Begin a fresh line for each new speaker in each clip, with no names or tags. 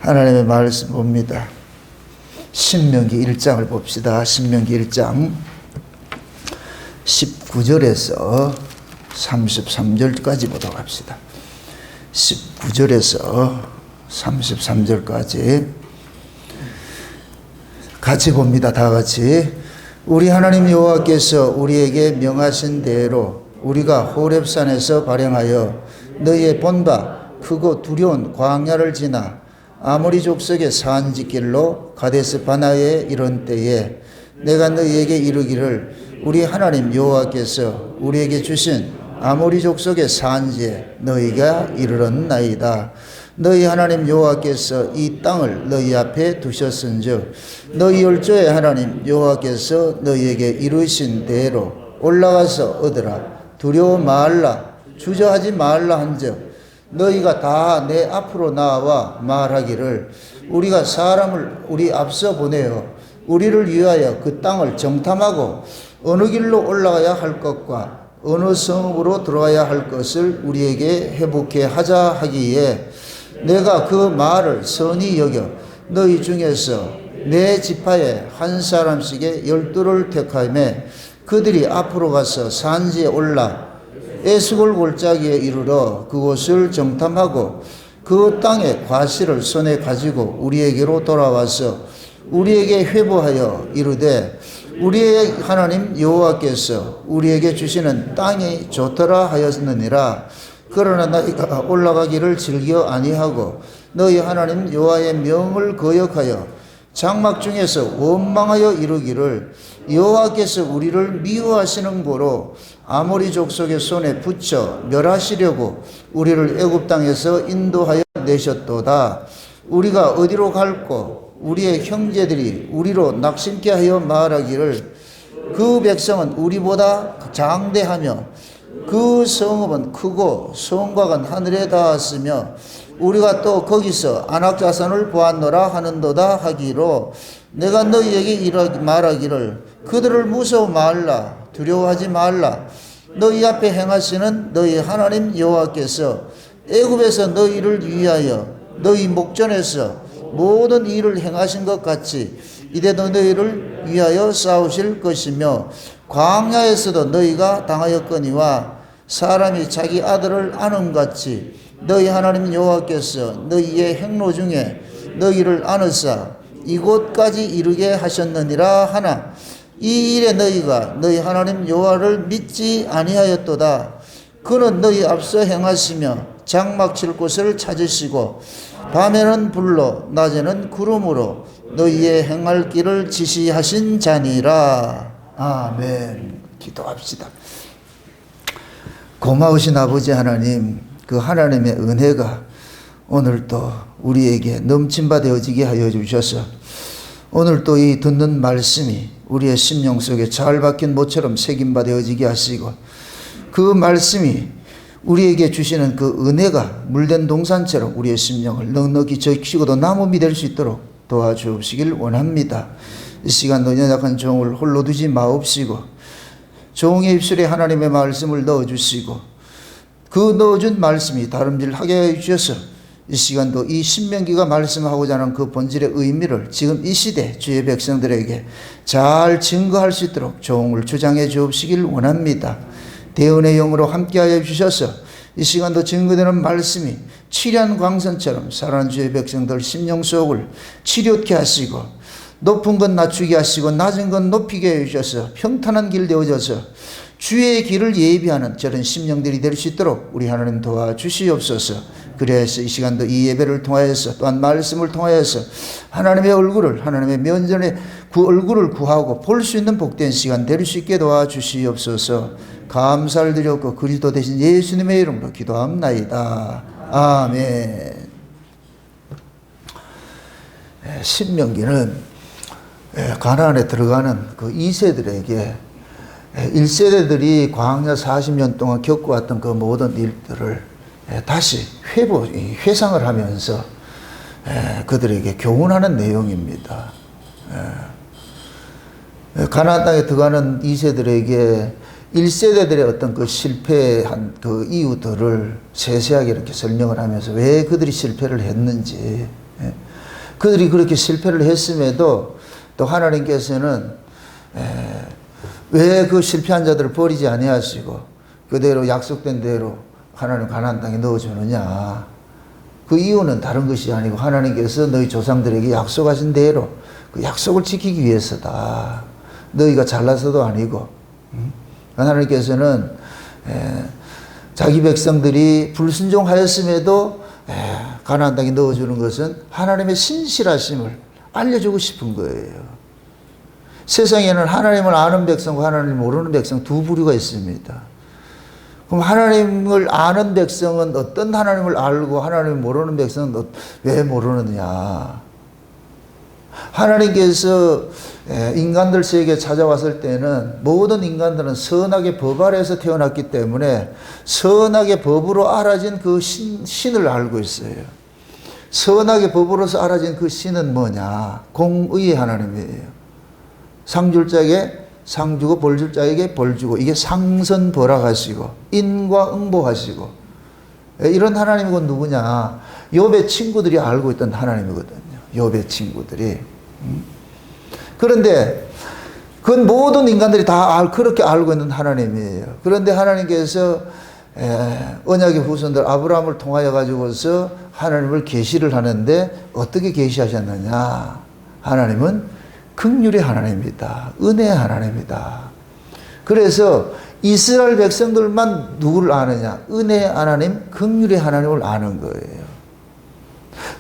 하나님의 말씀 봅니다. 신명기 1장을 봅시다. 신명기 1장 19절에서 33절까지 보도록 합시다. 19절에서 33절까지 같이 봅니다. 다 같이. 우리 하나님 여호와께서 우리에게 명하신 대로 우리가 호렙산에서 발행하여 너희의 본바 크고 두려운 광야를 지나 아모리 족속의 산지길로 가데스 바나에 이른 때에 내가 너희에게 이르기를 우리 하나님 여호와께서 우리에게 주신 아모리 족속의 산지에 너희가 이르렀나이다. 너희 하나님 여호와께서 이 땅을 너희 앞에 두셨은즉 너희 열조의 하나님 여호와께서 너희에게 이르신 대로 올라가서 얻으라. 두려워 말라. 주저하지 말라 한즉 너희가 다 내 앞으로 나와 말하기를 우리가 사람을 우리 앞서 보내어 우리를 위하여 그 땅을 정탐하고 어느 길로 올라가야 할 것과 어느 성읍으로 들어가야 할 것을 우리에게 회복해 하자 하기에 내가 그 말을 선히 여겨 너희 중에서 내 지파에 한 사람씩의 12를 택하며 그들이 앞으로 가서 산지에 올라 에스골 골짜기에 이르러 그곳을 정탐하고 그 땅의 과실을 손에 가지고 우리에게로 돌아와서 우리에게 회보하여 이르되 우리의 하나님 여호와께서 우리에게 주시는 땅이 좋더라 하였느니라. 그러나 너희가 올라가기를 즐겨 아니하고 너희 하나님 여호와의 명을 거역하여 장막 중에서 원망하여 이르기를 여호와께서 우리를 미워하시는 고로 아모리 족속의 손에 붙여 멸하시려고 우리를 애굽 땅에서 인도하여 내셨도다. 우리가 어디로 갈고 우리의 형제들이 우리로 낙심케 하여 말하기를 그 백성은 우리보다 장대하며 그 성읍은 크고 성곽은 하늘에 닿았으며 우리가 또 거기서 안악자산을 보았노라 하는도다 하기로 내가 너희에게 말하기를 그들을 무서워 말라. 두려워하지 말라. 너희 앞에 행하시는 너희 하나님 여호와께서 애굽에서 너희를 위하여 너희 목전에서 모든 일을 행하신 것 같이 이제도 너희를 위하여 싸우실 것이며 광야에서도 너희가 당하였거니와 사람이 자기 아들을 아는같이 너희 하나님 여호와께서 너희의 행로 중에 너희를 안으사 이곳까지 이르게 하셨느니라 하나 이 일에 너희가 너희 하나님 여호와를 믿지 아니하였도다. 그는 너희 앞서 행하시며 장막 칠 곳을 찾으시고 밤에는 불로 낮에는 구름으로 너희의 행할 길을 지시하신 자니라. 아멘. 기도합시다. 고마우신 아버지 하나님, 그 하나님의 은혜가 오늘 또 우리에게 넘침바 되어지게 하여 주셔서 오늘 또 이 듣는 말씀이 우리의 심령 속에 잘 박힌 모처럼 새김바 되어지게 하시고 그 말씀이 우리에게 주시는 그 은혜가 물된 동산처럼 우리의 심령을 넉넉히 적시고도 나무미 될 수 있도록 도와주옵시길 원합니다. 이 시간도 연약한 종을 홀로 두지 마옵시고 종의 입술에 하나님의 말씀을 넣어주시고 그 넣어준 말씀이 다름질하게 해주셔서 이 시간도 이 신명기가 말씀하고자 하는 그 본질의 의미를 지금 이 시대 주의 백성들에게 잘 증거할 수 있도록 종을 주장해 주옵시길 원합니다. 대은의 영으로 함께하여 주셔서 이 시간도 증거되는 말씀이 치료한 광선처럼 살아난 주의 백성들 심령 속을 치료케 하시고 높은 건 낮추게 하시고 낮은 건 높이게 해주셔서 평탄한 길 되어져서 주의 길을 예비하는 저런 심령들이 될 수 있도록 우리 하나님 도와주시옵소서. 그래서 이 시간도 이 예배를 통하여서 또한 말씀을 통하여서 하나님의 얼굴을 하나님의 면전에 그 얼굴을 구하고 볼 수 있는 복된 시간 될 수 있게 도와주시옵소서. 감사를 드렸고 그리스도 대신 예수님의 이름으로 기도합나이다. 아멘. 신명기는 가나안에 들어가는 그 2세들에게 1세대들이 광야 40년 동안 겪어왔던 그 모든 일들을 다시 회상을 하면서 그들에게 교훈하는 내용입니다. 가나안 땅에 들어가는 2세들에게 1세대들의 어떤 그 실패한 그 이유들을 세세하게 이렇게 설명을 하면서 왜 그들이 실패를 했는지 그들이 그렇게 실패를 했음에도 또 하나님께서는 왜 그 실패한 자들을 버리지 아니하시고 그대로 약속된 대로 하나님 가나안 땅에 넣어주느냐. 그 이유는 다른 것이 아니고 하나님께서 너희 조상들에게 약속하신 대로 그 약속을 지키기 위해서다. 너희가 잘나서도 아니고. 하나님께서는 자기 백성들이 불순종하였음에도 가나안 땅에 넣어주는 것은 하나님의 신실하심을 알려주고 싶은 거예요. 세상에는 하나님을 아는 백성과 하나님을 모르는 백성 두 부류가 있습니다. 그럼 하나님을 아는 백성은 어떤 하나님을 알고 하나님을 모르는 백성은 왜 모르느냐. 하나님께서 인간들 세계에 찾아왔을 때는 모든 인간들은 선악의 법 아래에서 태어났기 때문에 선악의 법으로 알아진 그 신을 알고 있어요. 선악의 법으로서 알아진 그 신은 뭐냐? 공의의 하나님이에요. 상 줄 자에게 상 주고 벌 줄 자에게 벌 주고, 이게 상선벌악하시고 인과 응보하시고, 이런 하나님이고 누구냐? 욥의 친구들이 알고 있던 하나님이거든요. 욥의 친구들이. 그런데 그건 모든 인간들이 다 그렇게 알고 있는 하나님이에요. 그런데 하나님께서 언약의 후손들 아브라함을 통하여 가지고서 하나님을 계시를 하는데 어떻게 계시하셨느냐? 하나님은 긍휼의 하나님이다. 은혜의 하나님이다. 그래서 이스라엘 백성들만 누구를 아느냐? 은혜의 하나님, 긍휼의 하나님을 아는 거예요.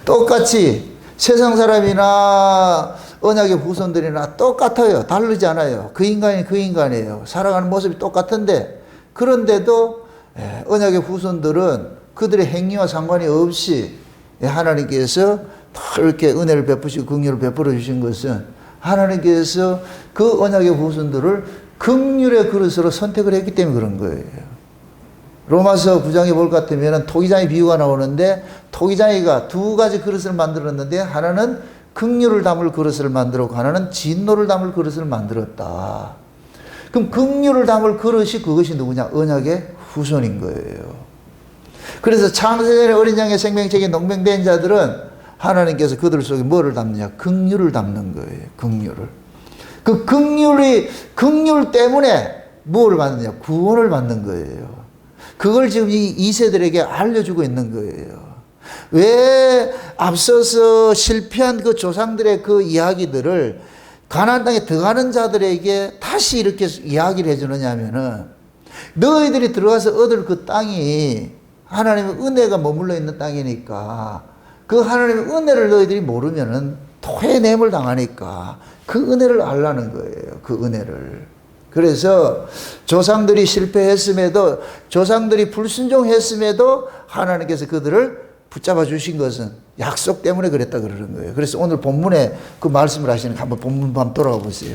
똑같이 세상 사람이나 언약의 후손들이나 똑같아요. 다르지 않아요. 그 인간이 그 인간이에요. 살아가는 모습이 똑같은데, 그런데도 언약의 후손들은 그들의 행위와 상관이 없이 하나님께서 이렇게 은혜를 베푸시고 긍휼을 베풀어 주신 것은 하나님께서 그 언약의 후손들을 긍휼의 그릇으로 선택을 했기 때문에 그런 거예요. 로마서 9장에 볼 것 같으면 토기장의 비유가 나오는데, 토기장이가 두 가지 그릇을 만들었는데 하나는 긍휼을 담을 그릇을 만들었고 하나는 진노를 담을 그릇을 만들었다. 그럼 긍휼을 담을 그릇이 그것이 누구냐? 언약의 후손인 거예요. 그래서 창세전에 어린 양의 생명책에 농병된 자들은 하나님께서 그들 속에 뭐를 담느냐? 긍휼을 담는 거예요. 긍휼을. 그 긍휼 때문에 뭐를 받느냐? 구원을 받는 거예요. 그걸 지금 이 세대들에게 알려주고 있는 거예요. 왜 앞서서 실패한 그 조상들의 그 이야기들을 가나안 땅에 들어가는 자들에게 다시 이렇게 이야기를 해주느냐 하면은, 너희들이 들어가서 얻을 그 땅이 하나님의 은혜가 머물러 있는 땅이니까 그 하나님의 은혜를 너희들이 모르면은 토해냄을 당하니까 그 은혜를 알라는 거예요. 그 은혜를. 그래서 조상들이 실패했음에도, 조상들이 불순종했음에도 하나님께서 그들을 붙잡아 주신 것은 약속 때문에 그랬다 그러는 거예요. 그래서 오늘 본문에 그 말씀을 하시는, 한번 본문 한번 돌아가 보세요.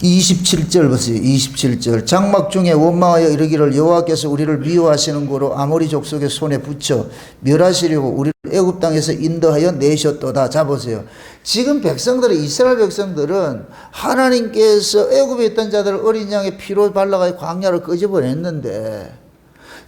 27절 보세요. 27절. 장막 중에 원망하여 이르기를 여호와께서 우리를 미워하시는 고로 아모리 족속의 손에 붙여 멸하시려고 우리를 애굽 땅에서 인도하여 내셨도다. 자 보세요. 지금 백성들은, 이스라엘 백성들은 하나님께서 애굽에 있던 자들을 어린 양의 피로 발라가지고 광야를 끄집어냈는데,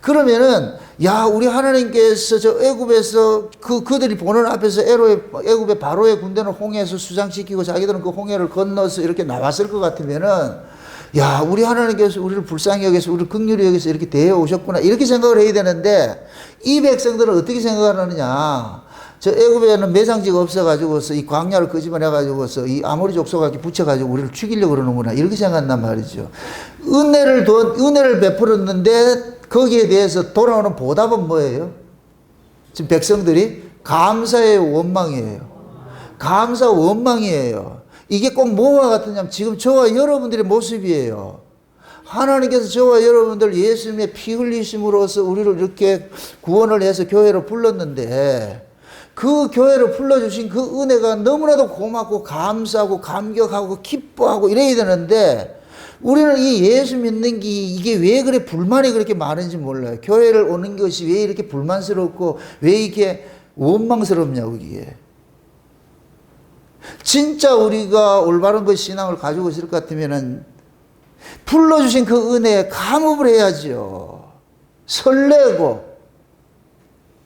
그러면은 야, 우리 하나님께서 저 애굽에서 그들이 보는 앞에서 애굽의 바로의 군대는 홍해에서 수장시키고 자기들은 그 홍해를 건너서 이렇게 나왔을 것 같으면은, 야, 우리 하나님께서 우리를 불쌍히 여기서 우리를 긍휼히 여기서 이렇게 대해 오셨구나, 이렇게 생각을 해야 되는데, 이 백성들은 어떻게 생각을 하느냐? 저 애굽에는 매장지가 없어가지고서 이 광야를 끄집어내가지고서 이 아모리 족속에 붙여가지고 우리를 죽이려고 그러는구나, 이렇게 생각한단 말이죠. 은혜를 베풀었는데 거기에 대해서 돌아오는 보답은 뭐예요? 지금 백성들이 감사의 원망이에요. 감사 원망이에요. 이게 꼭 뭐와 같으냐면 지금 저와 여러분들의 모습이에요. 하나님께서 저와 여러분들 예수님의 피 흘리심으로써 우리를 이렇게 구원을 해서 교회로 불렀는데, 그 교회를 불러주신 그 은혜가 너무나도 고맙고 감사하고 감격하고 기뻐하고 이래야 되는데, 우리는 이 예수 믿는 게 이게 왜 그래 불만이 그렇게 많은지 몰라요. 교회를 오는 것이 왜 이렇게 불만스럽고 왜 이렇게 원망스럽냐고. 이게 진짜 우리가 올바른 그 신앙을 가지고 있을 것 같으면은 불러주신 그 은혜에 감업을 해야죠. 설레고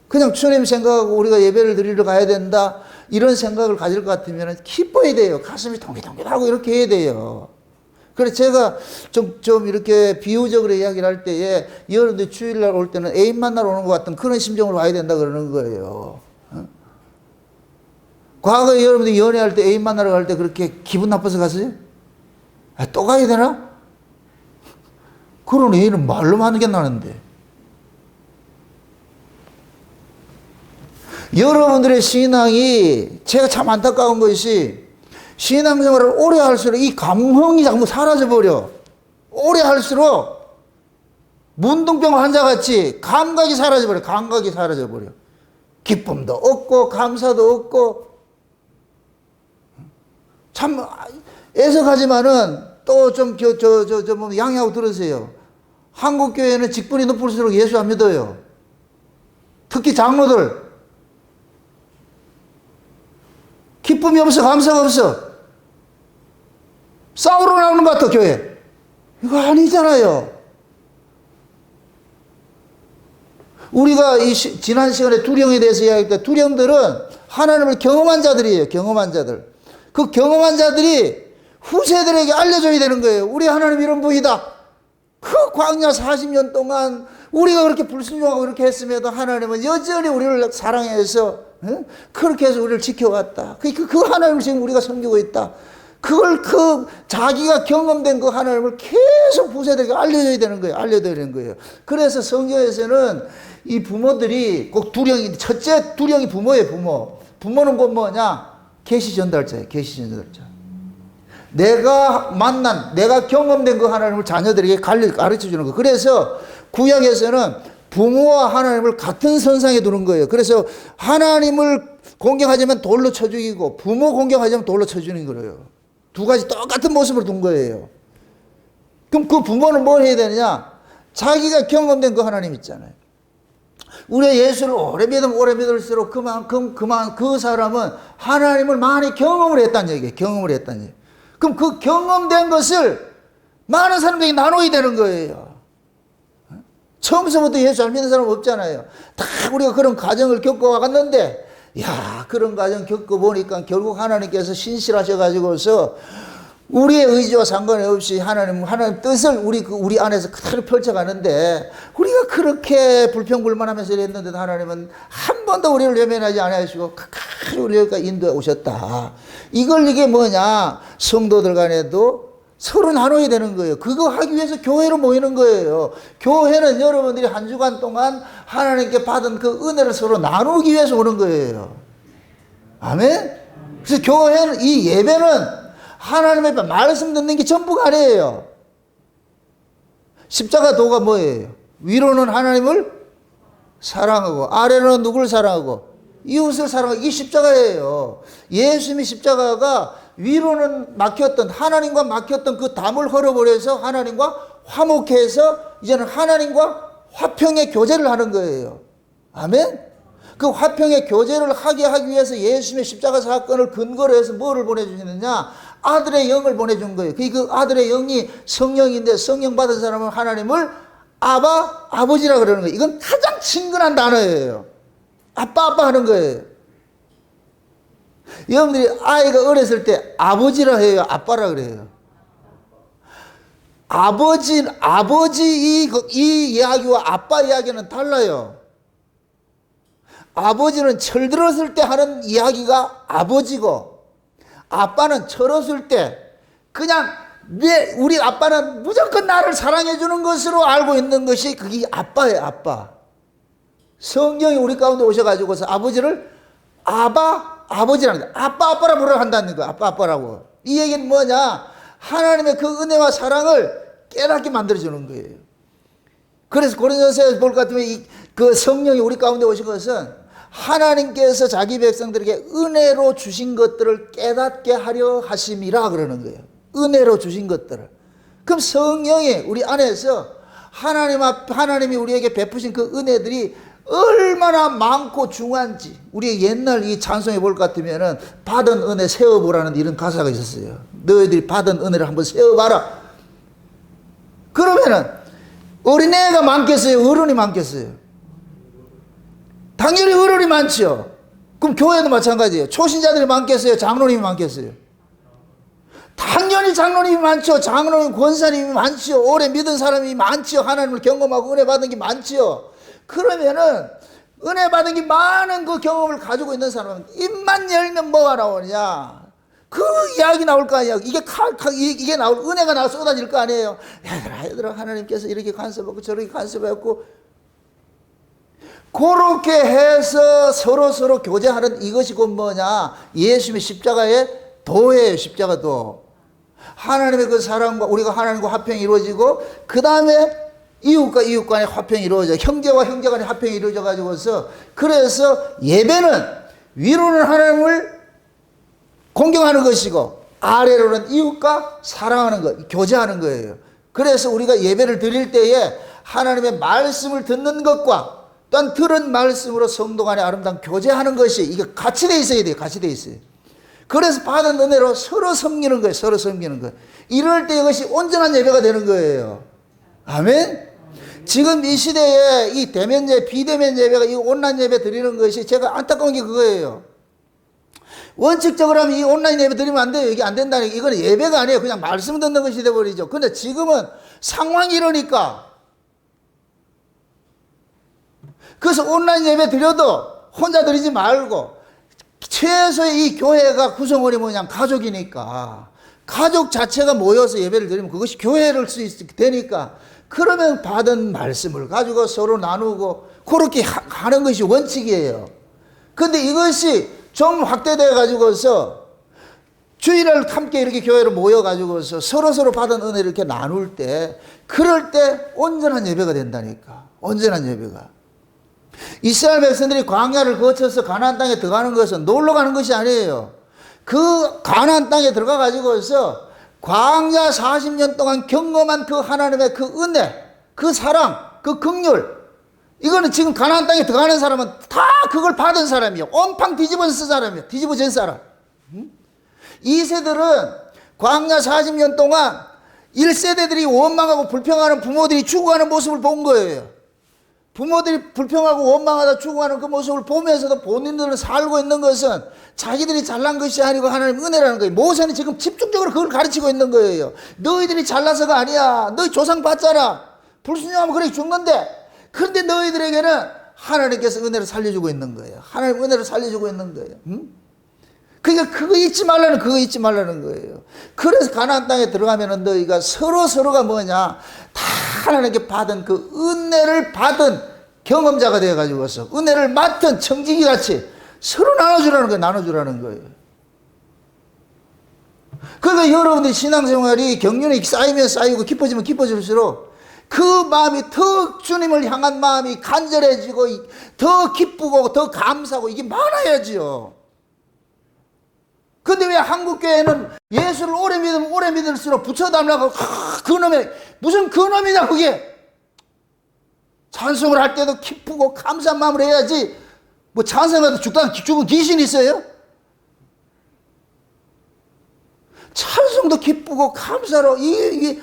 그냥 주님 생각하고 우리가 예배를 드리러 가야 된다, 이런 생각을 가질 것 같으면 기뻐야 돼요. 가슴이 동기동기하고 이렇게 해야 돼요. 그래서 제가 좀 이렇게 비유적으로 이야기를 할 때에, 여러분들 주일날 올 때는 애인 만나러 오는 것 같은 그런 심정으로 와야 된다 그러는 거예요. 과거에 여러분들이 연애할 때, 애인 만나러 갈 때 그렇게 기분 나빠서 갔어요? 또 가야 되나? 그런 애인은 말로 하는 게 나는데. 여러분들의 신앙이, 제가 참 안타까운 것이, 신앙생활을 오래 할수록 이 감흥이 자꾸 사라져버려. 오래 할수록 문둥병 환자같이 감각이 사라져버려. 감각이 사라져버려. 기쁨도 없고 감사도 없고. 참 애석하지만은 또 좀 양해하고 들으세요. 한국 교회는 직분이 높을수록 예수 안 믿어요. 특히 장로들. 기쁨이 없어, 감사가 없어. 싸우러 나오는 것 같아, 교회. 이거 아니잖아요. 우리가 지난 시간에 두령에 대해서 이야기할 때, 두령들은 하나님을 경험한 자들이에요. 경험한 자들. 그 경험한 자들이 후세들에게 알려줘야 되는 거예요. 우리 하나님 이런 분이다. 그 광야 40년 동안 우리가 그렇게 불순종하고 이렇게 했음에도 하나님은 여전히 우리를 사랑해서, 그렇게 해서 우리를 지켜왔다. 그 하나님을 지금 우리가 섬기고 있다. 그걸 자기가 경험된 그 하나님을 계속 후세들에게 알려줘야 되는 거예요. 알려줘야 되는 거예요. 그래서 성경에서는 이 부모들이 꼭 첫째 두령이 부모예요, 부모. 부모는 곧 뭐냐? 계시 전달자예요, 계시 전달자. 내가 만난, 내가 경험된 그 하나님을 자녀들에게 가르쳐 주는 거. 그래서 구약에서는 부모와 하나님을 같은 선상에 두는 거예요. 그래서 하나님을 공경하자면 돌로 쳐 죽이고, 부모 공경하자면 돌로 쳐 주는 거예요. 두 가지 똑같은 모습을 둔 거예요. 그럼 그 부모는 뭘 해야 되느냐? 자기가 경험된 그 하나님 있잖아요. 우리가 예수를 오래 믿을수록 그만큼 그 사람은 하나님을 많이 경험을 했다는 얘기예요. 경험을 했다는 얘기예요. 그럼 그 경험된 것을 많은 사람들이 나눠야 되는 거예요. 처음서부터 예수 잘 믿는 사람 없잖아요. 다 우리가 그런 과정을 겪어왔는데, 그런 과정 겪어보니까 결국 하나님께서 신실하셔가지고서 우리의 의지와 상관없이 하나님 뜻을 우리 안에서 그대로 펼쳐가는데, 우리가 그렇게 불평불만하면서 이랬는데도 하나님은 한 번도 우리를 외면하지 않으시고 끝까지 우리 여기까지 인도해 오셨다. 이게 뭐냐? 성도들 간에도 서로 나눠야 되는 거예요. 그거 하기 위해서 교회로 모이는 거예요. 교회는 여러분들이 한 주간 동안 하나님께 받은 그 은혜를 서로 나누기 위해서 오는 거예요. 아멘? 그래서 교회는, 이 예배는 하나님의 말씀 듣는 게 전부가 아니에요. 십자가 도가 뭐예요? 위로는 하나님을 사랑하고, 아래로는 누구를 사랑하고? 이웃을 사랑하고. 이 십자가예요. 예수님의 십자가가 위로는 막혔던, 하나님과 막혔던 그 담을 헐어버려서 하나님과 화목해서 이제는 하나님과 화평의 교제를 하는 거예요. 아멘? 그 화평의 교제를 하게 하기 위해서 예수님의 십자가 사건을 근거로 해서 뭐를 보내주시느냐? 아들의 영을 보내준 거예요. 그 아들의 영이 성령인데, 성령 받은 사람은 하나님을 아버지라 그러는 거예요. 이건 가장 친근한 단어예요. 아빠 하는 거예요. 여러분들이 아이가 어렸을 때 아버지라 해요, 아빠라 그래요? 아버지 이 이야기와 아빠 이야기는 달라요. 아버지는 철들었을 때 하는 이야기가 아버지고, 아빠는 철었을 때 그냥 우리 아빠는 무조건 나를 사랑해 주는 것으로 알고 있는 것이 그게 아빠예요, 아빠. 성령이 우리 가운데 오셔가지고서 아버지를 아버지라는 거예요. 아빠라 부르러 한다는 거예요. 아빠라고. 이 얘기는 뭐냐? 하나님의 그 은혜와 사랑을 깨닫게 만들어주는 거예요. 그래서 고린도서에 볼 것 같으면 그 성령이 우리 가운데 오신 것은 하나님께서 자기 백성들에게 은혜로 주신 것들을 깨닫게 하려 하심이라 그러는 거예요. 은혜로 주신 것들을. 그럼 성령이 우리 안에서 하나님이 우리에게 베푸신 그 은혜들이 얼마나 많고 중요한지, 우리 옛날 이 찬송에 볼 것 같으면은 받은 은혜 세어보라는 이런 가사가 있었어요. 너희들이 받은 은혜를 한번 세어봐라. 그러면은 어린애가 많겠어요? 어른이 많겠어요? 당연히 어른이 많죠. 그럼 교회도 마찬가지예요. 초신자들이 많겠어요? 장로님이 많겠어요? 당연히 장로님이 많죠. 장로님, 권사님이 많죠. 오래 믿은 사람이 많죠. 하나님을 경험하고 은혜 받은 게 많죠. 그러면은 은혜 받은 게 많은 그 경험을 가지고 있는 사람은 입만 열면 뭐가 나오냐? 그 이야기 나올 거 아니야. 이게 나올, 은혜가 나와 쏟아질 거 아니에요. 얘들아, 하나님께서 이렇게 간섭하고 저렇게 간섭했고, 그렇게 해서 서로 교제하는 이것이 곧 뭐냐? 예수님의 십자가의 도예요, 십자가도. 하나님의 그 사랑과 우리가 하나님과 화평이 이루어지고, 그 다음에 이웃과 이웃 간의 화평이 이루어져, 형제와 형제 간의 화평이 이루어져 가지고서, 그래서 예배는 위로는 하나님을 공경하는 것이고 아래로는 이웃과 사랑하는 것, 교제하는 거예요. 그래서 우리가 예배를 드릴 때에 하나님의 말씀을 듣는 것과 또한 들은 말씀으로 성도 간에 아름다운 교제하는 것이 이게 같이 돼 있어야 돼요. 같이 돼 있어요. 그래서 받은 은혜로 서로 섬기는 거예요. 서로 섬기는 거예요. 이럴 때 이것이 온전한 예배가 되는 거예요. 아멘. 지금 이 시대에 이 대면 예배, 비대면 예배가 이 온라인 예배 드리는 것이 제가 안타까운 게 그거예요. 원칙적으로 하면 이 온라인 예배 드리면 안 돼요. 이게 안 된다니까. 이거는 예배가 아니에요. 그냥 말씀 듣는 것이 되어버리죠. 근데 지금은 상황이 이러니까. 그래서 온라인 예배 드려도 혼자 드리지 말고 최소의 이 교회가 구성원이 뭐냐, 가족이니까. 가족 자체가 모여서 예배를 드리면 그것이 교회를 수 있게 되니까. 그러면 받은 말씀을 가지고 서로 나누고 그렇게 하는 것이 원칙이에요. 근데 이것이 좀 확대되어 가지고서 주일날 함께 이렇게 교회로 모여 가지고서 서로 받은 은혜를 이렇게 나눌 때, 그럴 때 온전한 예배가 된다니까. 온전한 예배가. 이스라엘 백성들이 광야를 거쳐서 가나안 땅에 들어가는 것은 놀러 가는 것이 아니에요. 그 가나안 땅에 들어가 가지고서 광야 40년 동안 경험한 그 하나님의 그 은혜, 그 사랑, 그 긍휼, 이거는 지금 가나안 땅에 들어가는 사람은 다 그걸 받은 사람이에요. 온팡 뒤집어진 사람이에요. 뒤집어진 사람. 이 세들은 광야 40년 동안 1세대들이 원망하고 불평하는 부모들이 죽어가는 모습을 본 거예요. 부모들이 불평하고 원망하다 죽어가는 그 모습을 보면서도 본인들은 살고 있는 것은 자기들이 잘난 것이 아니고 하나님 은혜라는 거예요. 모세는 지금 집중적으로 그걸 가르치고 있는 거예요. 너희들이 잘나서가 아니야. 너희 조상 봤잖아. 불순종하면 그래 죽는데. 그런데 너희들에게는 하나님께서 은혜를 살려주고 있는 거예요. 하나님 은혜를 살려주고 있는 거예요. 그러니까 그거 잊지 말라는 거예요. 그래서 가나안 땅에 들어가면은 너희가 서로가 뭐냐, 다 하나님께 받은 그 은혜를 받은 경험자가 되어가지고서 은혜를 맡은 청지기 같이 서로 나눠주라는 거예요. 그러니까 여러분들이 신앙생활이 경륜이 쌓이면 쌓이고 깊어지면 깊어질수록 그 마음이 더 주님을 향한 마음이 간절해지고 더 기쁘고 더 감사하고 이게 많아야지요. 근데 왜 한국교회는 예수를 오래 믿으면 오래 믿을수록 부처담라고 그놈의 무슨 그놈이냐 그게. 찬송을 할 때도 기쁘고 감사한 마음으로 해야지. 뭐 찬송해도 죽은 귀신이 있어요? 찬송도 기쁘고 감사로 이게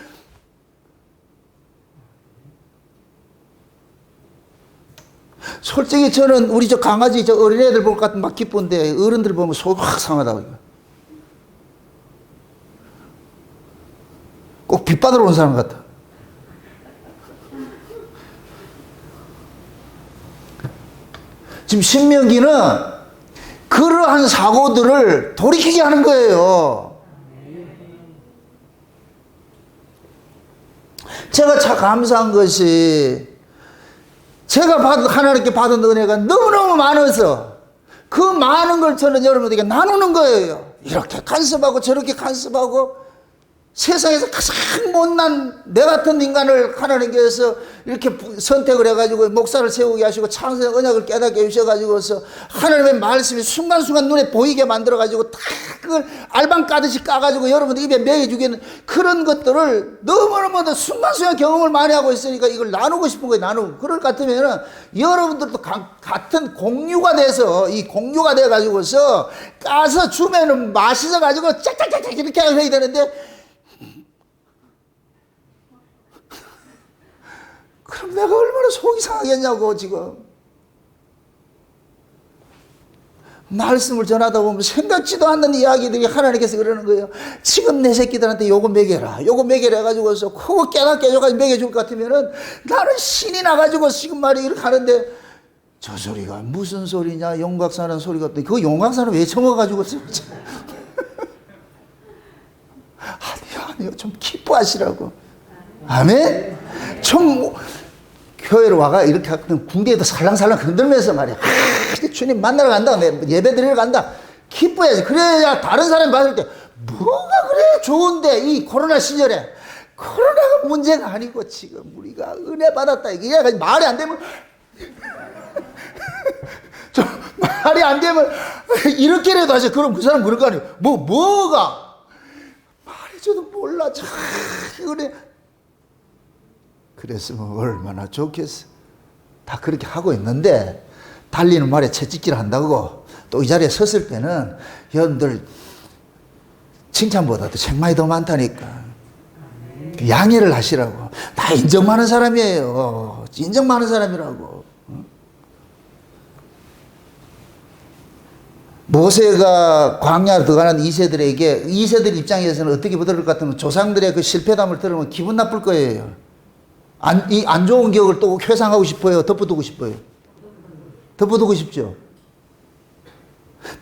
솔직히 저는 우리 저 강아지 저 어린애들 볼 것 같으면 막 기쁜데 어른들 보면 속 확 상하다고. 꼭 빚받으러 온 사람 같아. 지금 신명기는 그러한 사고들을 돌이키게 하는 거예요. 제가 참 감사한 것이 제가 하나님께 받은 은혜가 너무너무 많아서 그 많은 걸 저는 여러분들에게 나누는 거예요. 이렇게 간섭하고 저렇게 간섭하고 세상에서 가장 못난 내 같은 인간을 하나님께서 이렇게 선택을 해가지고 목사를 세우게 하시고 창세의 언약을 깨닫게 해주셔가지고서 하나님의 말씀이 순간순간 눈에 보이게 만들어가지고 다 그걸 알방 까듯이 까가지고 여러분들 입에 먹여주기는 그런 것들을 너무너무 순간순간 경험을 많이 하고 있으니까 이걸 나누고 싶은 거예요. 나누고. 그럴 것 같으면은 여러분들도 같은 공유가 돼서 이 공유가 돼가지고서 까서 주면은 맛있어가지고 짝짝짝짝 이렇게 해야 되는데 그럼 내가 얼마나 속이 상하겠냐고 지금. 말씀을 전하다 보면 생각지도 않는 이야기들이 하나님께서 그러는 거예요. 지금 내 새끼들한테 요거 먹여라. 요거 먹여라 해가지고서 그거 깨닫게 해줘가지고 먹여줄 것 같으면은 나는 신이 나가지고 지금 말이 이렇게 하는데 저 소리가 무슨 소리냐. 용각사는 소리가 또 그 용각사는 왜 청어가지고 아니요. 좀 기뻐하시라고. 아멘? 좀 교회로 와가 이렇게 하거든 궁대에도 살랑살랑 흔들면서 말이야. 주님 만나러 간다. 예배 드리러 간다. 기뻐야지. 그래야 다른 사람이 봤을 때 뭐가 그래 좋은데 이 코로나 시절에 코로나가 문제가 아니고 지금 우리가 은혜 받았다. 이게 말이 안 되면 좀 말이 안 되면 이렇게라도 하죠. 그럼 그 사람 그럴 거 아니에요. 뭐가 말해줘도 몰라. 참 은혜. 그랬으면 얼마나 좋겠어. 다 그렇게 하고 있는데 달리는 말에 채찍질 한다고 또 이 자리에 섰을 때는 여러분들 칭찬보다도 책망이 더 많다니까. 양해를 하시라고. 다 인정 많은 사람이에요. 인정 많은 사람이라고. 모세가 광야로 들어가는 2세들에게 2세들 입장에서는 어떻게 보들 것 같으면 조상들의 그 실패담을 들으면 기분 나쁠 거예요. 안 좋은 기억을 또 회상하고 싶어요? 덮어두고 싶어요? 덮어두고 싶죠?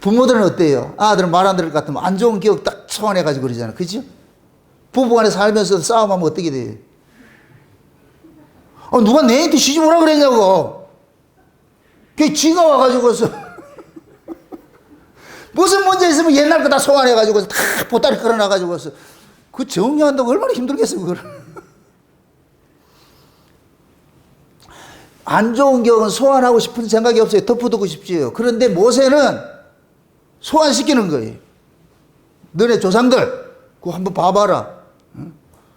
부모들은 어때요? 아들은 말 안 들을 것 같으면 안 좋은 기억 딱 소환해가지고 그러잖아요. 그죠? 부부간에 살면서 싸움하면 어떻게 돼요? 누가 내한테 시집 오라 그랬냐고. 그게 지가 와가지고서 무슨 문제 있으면 옛날 거 다 소환해가지고 다 보따리 끌어놔가지고서 그 정리한다고 얼마나 힘들겠어 그걸. 안 좋은 기억은 소환하고 싶은 생각이 없어요. 덮어두고 싶지요. 그런데 모세는 소환시키는 거예요. 너네 조상들 그거 한번 봐봐라.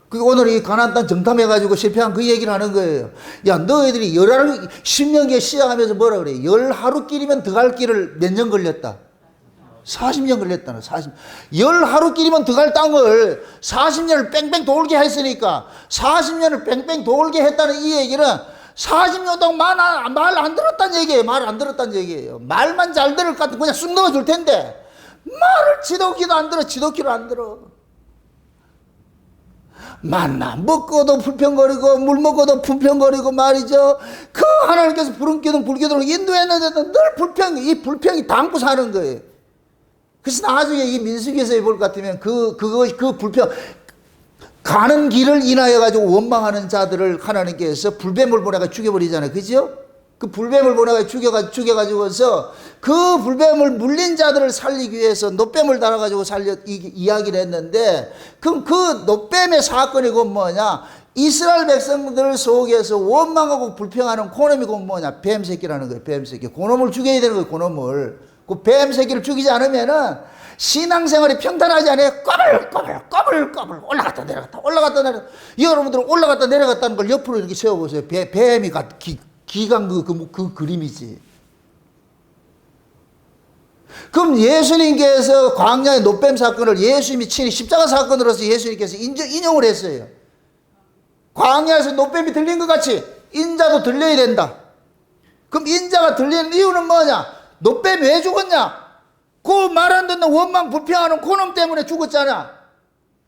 그 오늘 이 가나안 땅 정탐해가지고 실패한 그 얘기를 하는 거예요. 야 너희들이 신명기에 시작하면서 뭐라 그래? 10하루길이면 들어갈 길을 몇 년 걸렸다? 40년 걸렸다는 10하루길이면 들어갈 땅을 40년을 뺑뺑 돌게 했으니까 40년을 뺑뺑 돌게 했다는 이 얘기는 40년 동안 말 안 들었다는 얘기예요. 말 안 들었다는 얘기예요. 말만 잘 들을 것 같으면 그냥 쑥 넣어줄 텐데 말을 지독히도 안 들어. 지독히도 안 들어. 만나 먹고도 불평거리고 물 먹고도 불평거리고 말이죠. 그 하나님께서 부름기둥 불기둥을 인도했는데도 늘 이 불평이 담고 사는 거예요. 그래서 나중에 이 민수기에서 볼 것 같으면 그 불평 가는 길을 인하여 가지고 원망하는 자들을 하나님께서 불뱀을 보내가 죽여버리잖아요. 그죠? 그 불뱀을 보내가 죽여가지고서 그 불뱀을 물린 자들을 살리기 위해서 놋뱀을 달아가지고 이야기를 했는데 그럼 그 놋뱀의 사건이 곧 뭐냐? 이스라엘 백성들 속에서 원망하고 불평하는 그놈이 곧 뭐냐? 뱀새끼라는 거예요. 뱀새끼. 그놈을 죽여야 되는 거예요. 그놈을. 그 뱀새끼를 죽이지 않으면은 신앙생활이 평탄하지 않아요. 꼬불꼬불 올라갔다 내려갔다. 여러분들은 올라갔다 내려갔다는 걸 옆으로 이렇게 세워보세요. 뱀이 기간 그 그림이지. 그럼 예수님께서 광야의 놋뱀 사건을 예수님이 친히 십자가 사건으로서 예수님께서 인용을 했어요. 광야에서 놋뱀이 들린 것 같이 인자도 들려야 된다. 그럼 인자가 들리는 이유는 뭐냐? 놋뱀이 왜 죽었냐? 그 말 안 듣는 원망 불평하는 그놈 때문에 죽었잖아.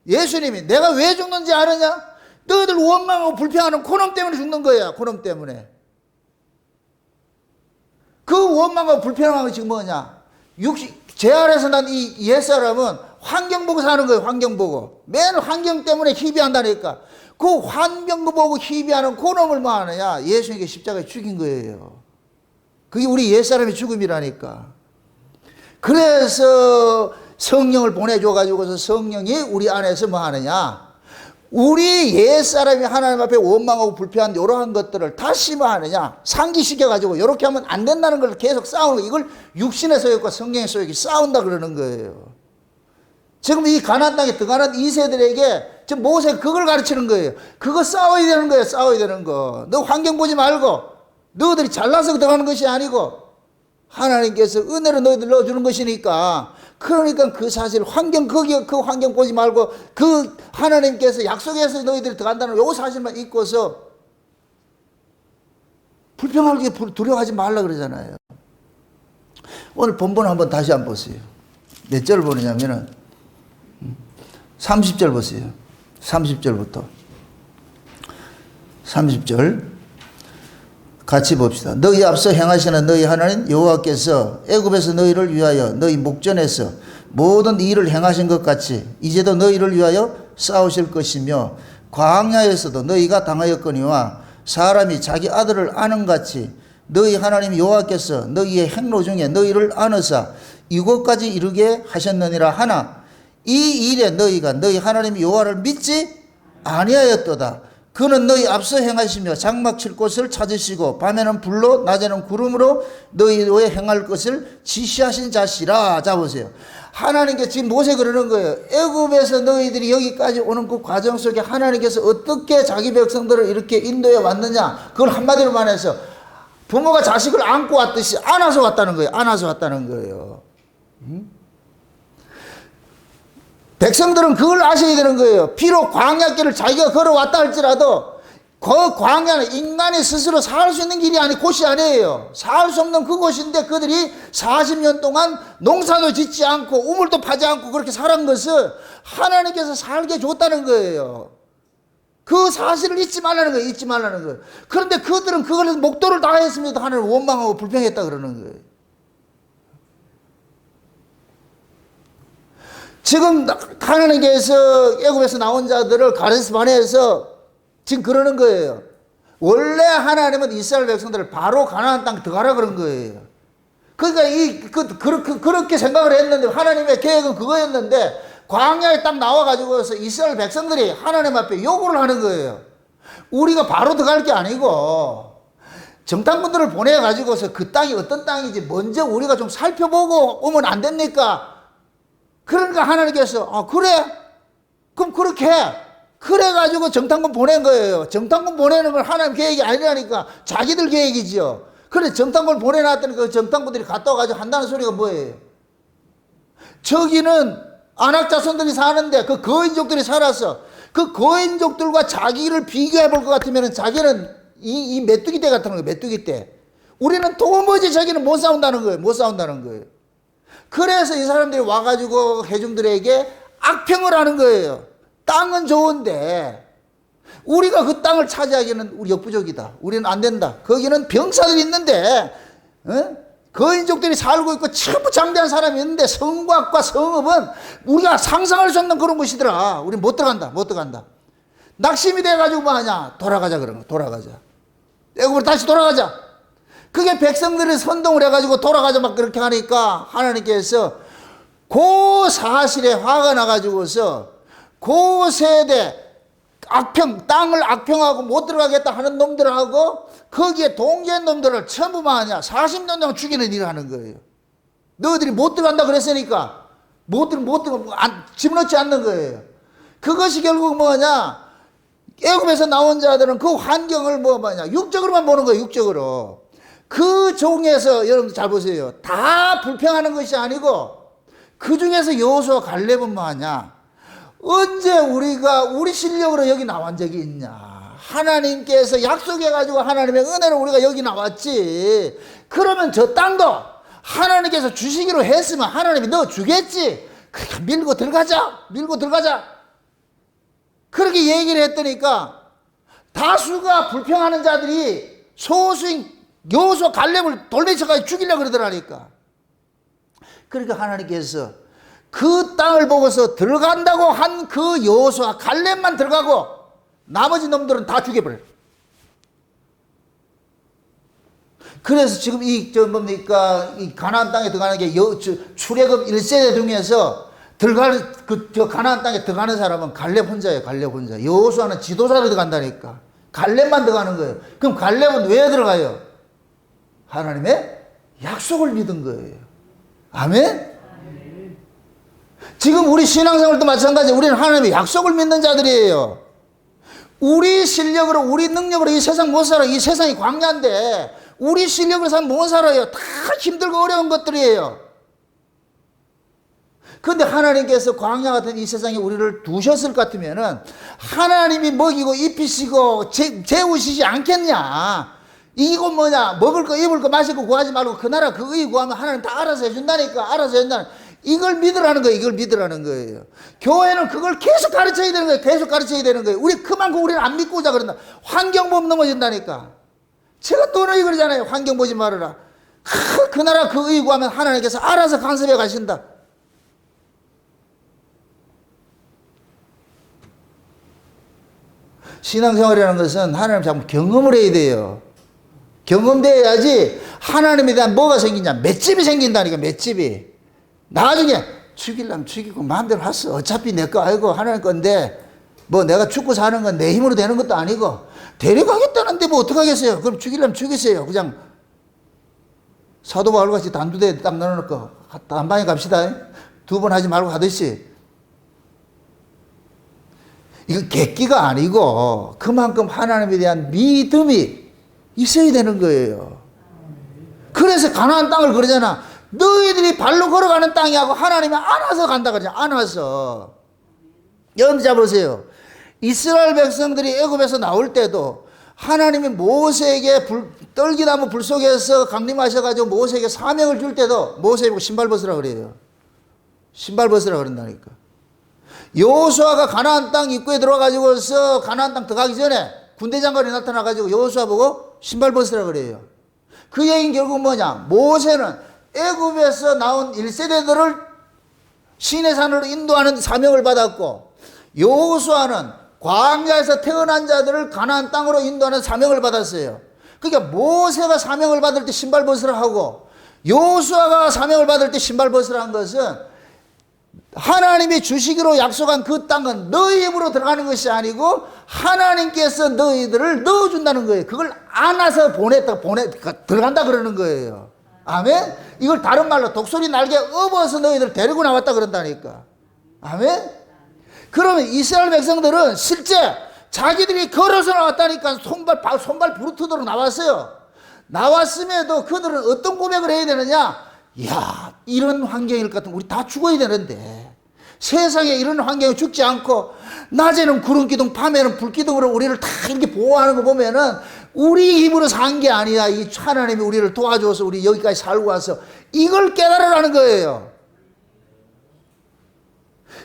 예수님이 내가 왜 죽는지 아느냐? 너희들 원망하고 불평하는 그놈 때문에 죽는 거야. 그놈 때문에. 그 원망하고 불평하는 것이 뭐냐? 제 아래서 난 이 옛사람은 환경 보고 사는 거예요. 환경 보고. 맨 환경 때문에 희비한다니까. 그 환경 보고 희비하는 그놈을 뭐 하느냐? 예수님께 십자가에 죽인 거예요. 그게 우리 옛사람의 죽음이라니까. 그래서 성령을 보내줘가지고서 성령이 우리 안에서 뭐 하느냐? 우리 옛사람이 하나님 앞에 원망하고 불평한 이러한 것들을 다시 뭐 하느냐? 상기시켜가지고 이렇게 하면 안 된다는 걸 계속 싸우는 거예요. 이걸 육신의 소욕과 성령의 소욕이 싸운다 그러는 거예요. 지금 이 가나안 땅에 들어가는 2세들에게 지금 모세가 그걸 가르치는 거예요. 그거 싸워야 되는 거예요. 싸워야 되는 거. 너 환경 보지 말고 너희들이 잘나서 들어가는 것이 아니고 하나님께서 은혜로 너희들 넣어주는 것이니까. 그러니까 그 사실 그 환경 보지 말고 그 하나님께서 약속해서 너희들이 들어간다는 요 사실만 잊고서 불평하게 두려워하지 말라 그러잖아요. 오늘 본문 한번 다시 한번 보세요. 몇 절 보느냐면은 30절 보세요. 30절부터 30절 같이 봅시다. 너희 앞서 행하시는 너희 하나님 여호와께서 애굽에서 너희를 위하여 너희 목전에서 모든 일을 행하신 것 같이 이제도 너희를 위하여 싸우실 것이며 광야에서도 너희가 당하였거니와 사람이 자기 아들을 아는 같이 너희 하나님 여호와께서 너희의 행로 중에 너희를 안으사 이곳까지 이르게 하셨느니라 하나 이 일에 너희가 너희 하나님 여호와를 믿지 아니하였도다. 그는 너희 앞서 행하시며 장막 칠 곳을 찾으시고 밤에는 불로 낮에는 구름으로 너희의 행할 것을 지시하신 자시라. 자 보세요. 하나님께 지금 모세 그러는 거예요. 애굽에서 너희들이 여기까지 오는 그 과정 속에 하나님께서 어떻게 자기 백성들을 이렇게 인도해 왔느냐. 그걸 한마디로 말해서 부모가 자식을 안고 왔듯이 안아서 왔다는 거예요. 안아서 왔다는 거예요. 백성들은 그걸 아셔야 되는 거예요. 비록 광야길을 자기가 걸어왔다 할지라도 그 광야는 인간이 스스로 살 수 있는 길이 아니 곳이 아니에요. 살 수 없는 그곳인데 그들이 40년 동안 농사도 짓지 않고 우물도 파지 않고 그렇게 살은 것을 하나님께서 살게 줬다는 거예요. 그 사실을 잊지 말라는 거예요. 잊지 말라는 거예요. 그런데 그들은 그걸 목도를 다했습니다. 하나님을 원망하고 불평했다 그러는 거예요. 지금 하나님께서 애굽에서 나온 자들을 가데스 바네에서 지금 그러는 거예요. 원래 하나님은 이스라엘 백성들을 바로 가나안 땅 들어가라 그런 거예요. 그러니까 그렇게 생각을 했는데 하나님의 계획은 그거였는데 광야에 딱 나와가지고서 이스라엘 백성들이 하나님 앞에 요구를 하는 거예요. 우리가 바로 들어갈 게 아니고 정탐꾼들을 보내가지고서 그 땅이 어떤 땅인지 먼저 우리가 좀 살펴보고 오면 안 됩니까? 그러니까 하나님께서 그래? 그럼 그렇게 해. 그래가지고 정탐꾼 보낸 거예요. 정탐꾼 보내는 건 하나님 계획이 아니라니까 자기들 계획이지요. 그래 정탐꾼을 보내놨더니 그 정탐꾼들이 갔다 와가지고 한다는 소리가 뭐예요? 저기는 안악 자손들이 사는데 그 거인족들이 살아서 그 거인족들과 자기를 비교해 볼 것 같으면 자기는 이 메뚜기 떼 같은 거예요. 메뚜기 떼. 우리는 도무지 저기는 못 싸운다는 거예요. 못 싸운다는 거예요. 그래서 이 사람들이 와가지고 회중들에게 악평을 하는 거예요. 땅은 좋은데 우리가 그 땅을 차지하기는 우리 역부족이다. 우리는 안 된다. 거기는 병사들이 있는데 거인족들이 살고 있고 전부 장대한 사람이 있는데 성곽과 성읍은 우리가 상상할 수 없는 그런 곳이더라. 우리 못 들어간다. 못 들어간다. 낙심이 돼가지고 뭐 하냐. 돌아가자 그런 거. 돌아가자. 애굽으로 다시 돌아가자. 그게 백성들이 선동을 해가지고 돌아가자 막 그렇게 하니까 하나님께서 그 사실에 화가 나가지고서 그 세대 땅을 악평하고 못 들어가겠다 하는 놈들하고 거기에 동기한 놈들을 전부 뭐하냐 40년 동안 죽이는 일을 하는 거예요. 너희들이 못 들어간다 그랬으니까 집어넣지 않는 거예요. 그것이 결국 뭐냐 애굽에서 나온 자들은 그 환경을 뭐냐 육적으로만 보는 거예요. 육적으로. 그 종에서 여러분들 잘 보세요. 다 불평하는 것이 아니고 그 중에서 여호수아 갈렙은 뭐하냐 언제 우리가 우리 실력으로 여기 나온 적이 있냐. 하나님께서 약속해가지고 하나님의 은혜로 우리가 여기 나왔지. 그러면 저 땅도 하나님께서 주시기로 했으면 하나님이 너 주겠지. 그러니까 밀고 들어가자. 그렇게 얘기를 했더니까 다수가 불평하는 자들이 소수인 여호수아 갈렙을 돌려쳐가지고 죽이려고 그러더라니까. 그러니까 하나님께서 그 땅을 보고서 들어간다고 한 그 여호수아 갈렙만 들어가고 나머지 놈들은 다 죽여버려요. 그래서 지금 이 가나안 땅에 들어가는 게 출애굽 1세대 중에서 가나안 땅에 들어가는 사람은 갈렙 혼자예요. 갈렙 혼자. 여호수아는 지도자로 들어간다니까. 갈렙만 들어가는 거예요. 그럼 갈렙은 왜 들어가요? 하나님의 약속을 믿은 거예요. 아멘? 지금 우리 신앙생활도 마찬가지예요. 우리는 하나님의 약속을 믿는 자들이에요. 우리 실력으로 우리 능력으로 이 세상 못 살아요. 이 세상이 광야인데 우리 실력으로 살면 못 살아요. 다 힘들고 어려운 것들이에요. 그런데 하나님께서 광야 같은 이 세상에 우리를 두셨을 것 같으면은 하나님이 먹이고 입히시고 재우시지 않겠냐. 이거 뭐냐, 먹을 거, 입을 거, 마실 거 구하지 말고 그 나라 그 의 구하면 하나님 다 알아서 해준다니까. 알아서 해준다는, 이걸 믿으라는 거예요. 이걸 믿으라는 거예요. 교회는 그걸 계속 가르쳐야 되는 거예요. 계속 가르쳐야 되는 거예요. 그만큼 우리는 안 믿고자 그런다. 환경 보면 넘어진다니까. 제가 또 너희 그러잖아요. 환경 보지 말아라. 그 나라 그 의 구하면 하나님께서 알아서 간섭해 가신다. 신앙생활이라는 것은 하나님 자꾸 경험을 해야 돼요. 경험돼야지 하나님에 대한 뭐가 생기냐, 맷집이 생긴다니까. 맷집이. 나중에 죽이려면 죽이고 마음대로 하어. 어차피 내 거 알고 하나님 건데 뭐 내가 죽고 사는 건 내 힘으로 되는 것도 아니고 데려가겠다는데 뭐 어떡하겠어요. 그럼 죽이려면 죽이세요. 그냥 사도 바울같이 단두대에 딱 넣어놓고 단방에 갑시다. 2번 하지 말고 하듯이. 이건 객기가 아니고 그만큼 하나님에 대한 믿음이 있어야 되는 거예요. 그래서 가나안 땅을 그러잖아. 너희들이 발로 걸어가는 땅이하고 하나님이 안아서 간다 그러잖아. 안아서. 여러분 잡으세요. 이스라엘 백성들이 애굽에서 나올 때도 하나님이 모세에게 떨기나무 불 속에서 강림하셔가지고 모세에게 사명을 줄 때도 모세 보고 신발 벗으라 그래요. 신발 벗으라 그런다니까. 여호수아가 가나안 땅 입구에 들어가지고서 가나안 땅 들어가기 전에 군대 장관이 나타나가지고 여호수아 보고 신발 벗으라 그래요. 그 얘기는 결국 뭐냐? 모세는 애굽에서 나온 1세대들을 시내산으로 인도하는 사명을 받았고, 여호수아는 광야에서 태어난 자들을 가나안 땅으로 인도하는 사명을 받았어요. 그러니까 모세가 사명을 받을 때 신발 벗으라 하고 여호수아가 사명을 받을 때 신발 벗으라 한 것은 하나님이 주시기로 약속한 그 땅은 너희 힘으로 들어가는 것이 아니고 하나님께서 너희들을 넣어준다는 거예요. 그걸 안아서 들어간다 그러는 거예요. 아멘? 이걸 다른 말로 독수리 날개 업어서 너희들 데리고 나왔다 그런다니까. 아멘? 그러면 이스라엘 백성들은 실제 자기들이 걸어서 나왔다니까. 손발 부르트도록 나왔어요. 나왔음에도 그들은 어떤 고백을 해야 되느냐? 야, 이런 환경일 것 같으면 우리 다 죽어야 되는데 세상에 이런 환경에 죽지 않고 낮에는 구름기둥 밤에는 불기둥으로 우리를 다 이렇게 보호하는 거 보면은 우리 힘으로 산 게 아니야. 이 하나님이 우리를 도와줘서 우리 여기까지 살고 와서 이걸 깨달으라는 거예요.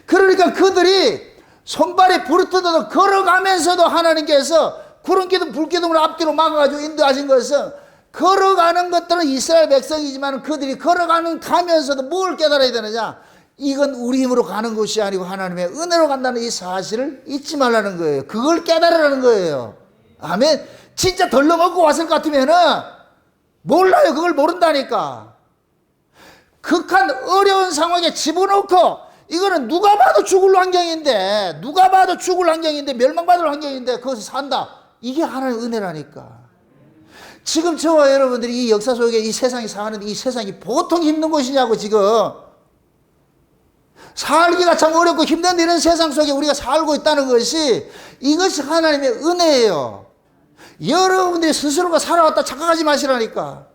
그러니까 그들이 손발에 불을 뜯어도 걸어가면서도 하나님께서 구름기둥 불기둥을 앞뒤로 막아가지고 인도하신 것은, 걸어가는 것들은 이스라엘 백성이지만 그들이 가면서도 뭘 깨달아야 되느냐? 이건 우리 힘으로 가는 것이 아니고 하나님의 은혜로 간다는 이 사실을 잊지 말라는 거예요. 그걸 깨달으라는 거예요. 아멘. 진짜 덜러 먹고 왔을 것 같으면은 몰라요. 그걸 모른다니까. 극한 어려운 상황에 집어넣고, 이거는 누가 봐도 죽을 환경인데 멸망받을 환경인데 거기서 산다. 이게 하나님의 은혜라니까. 지금 저와 여러분들이 이 역사 속에 이 세상에 사는데 이 세상이 보통 힘든 곳이냐고. 지금 살기가 참 어렵고 힘든 이런 세상 속에 우리가 살고 있다는 것이, 이것이 하나님의 은혜예요. 여러분들이 스스로가 살아왔다 착각하지 마시라니까.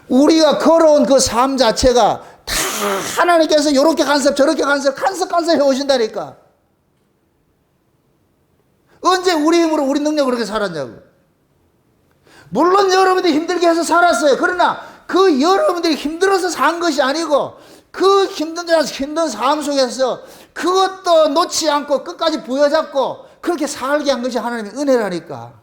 우리가 걸어온 그 삶 자체가 다 하나님께서 이렇게 간섭 저렇게 간섭 해오신다니까. 언제 우리 힘으로 우리 능력으로 그렇게 살았냐고. 물론 여러분들이 힘들게 해서 살았어요. 그러나 그 여러분들이 힘들어서 산 것이 아니고 그 힘든 삶 속에서 그것도 놓지 않고 끝까지 부여잡고 그렇게 살게 한 것이 하나님의 은혜라니까.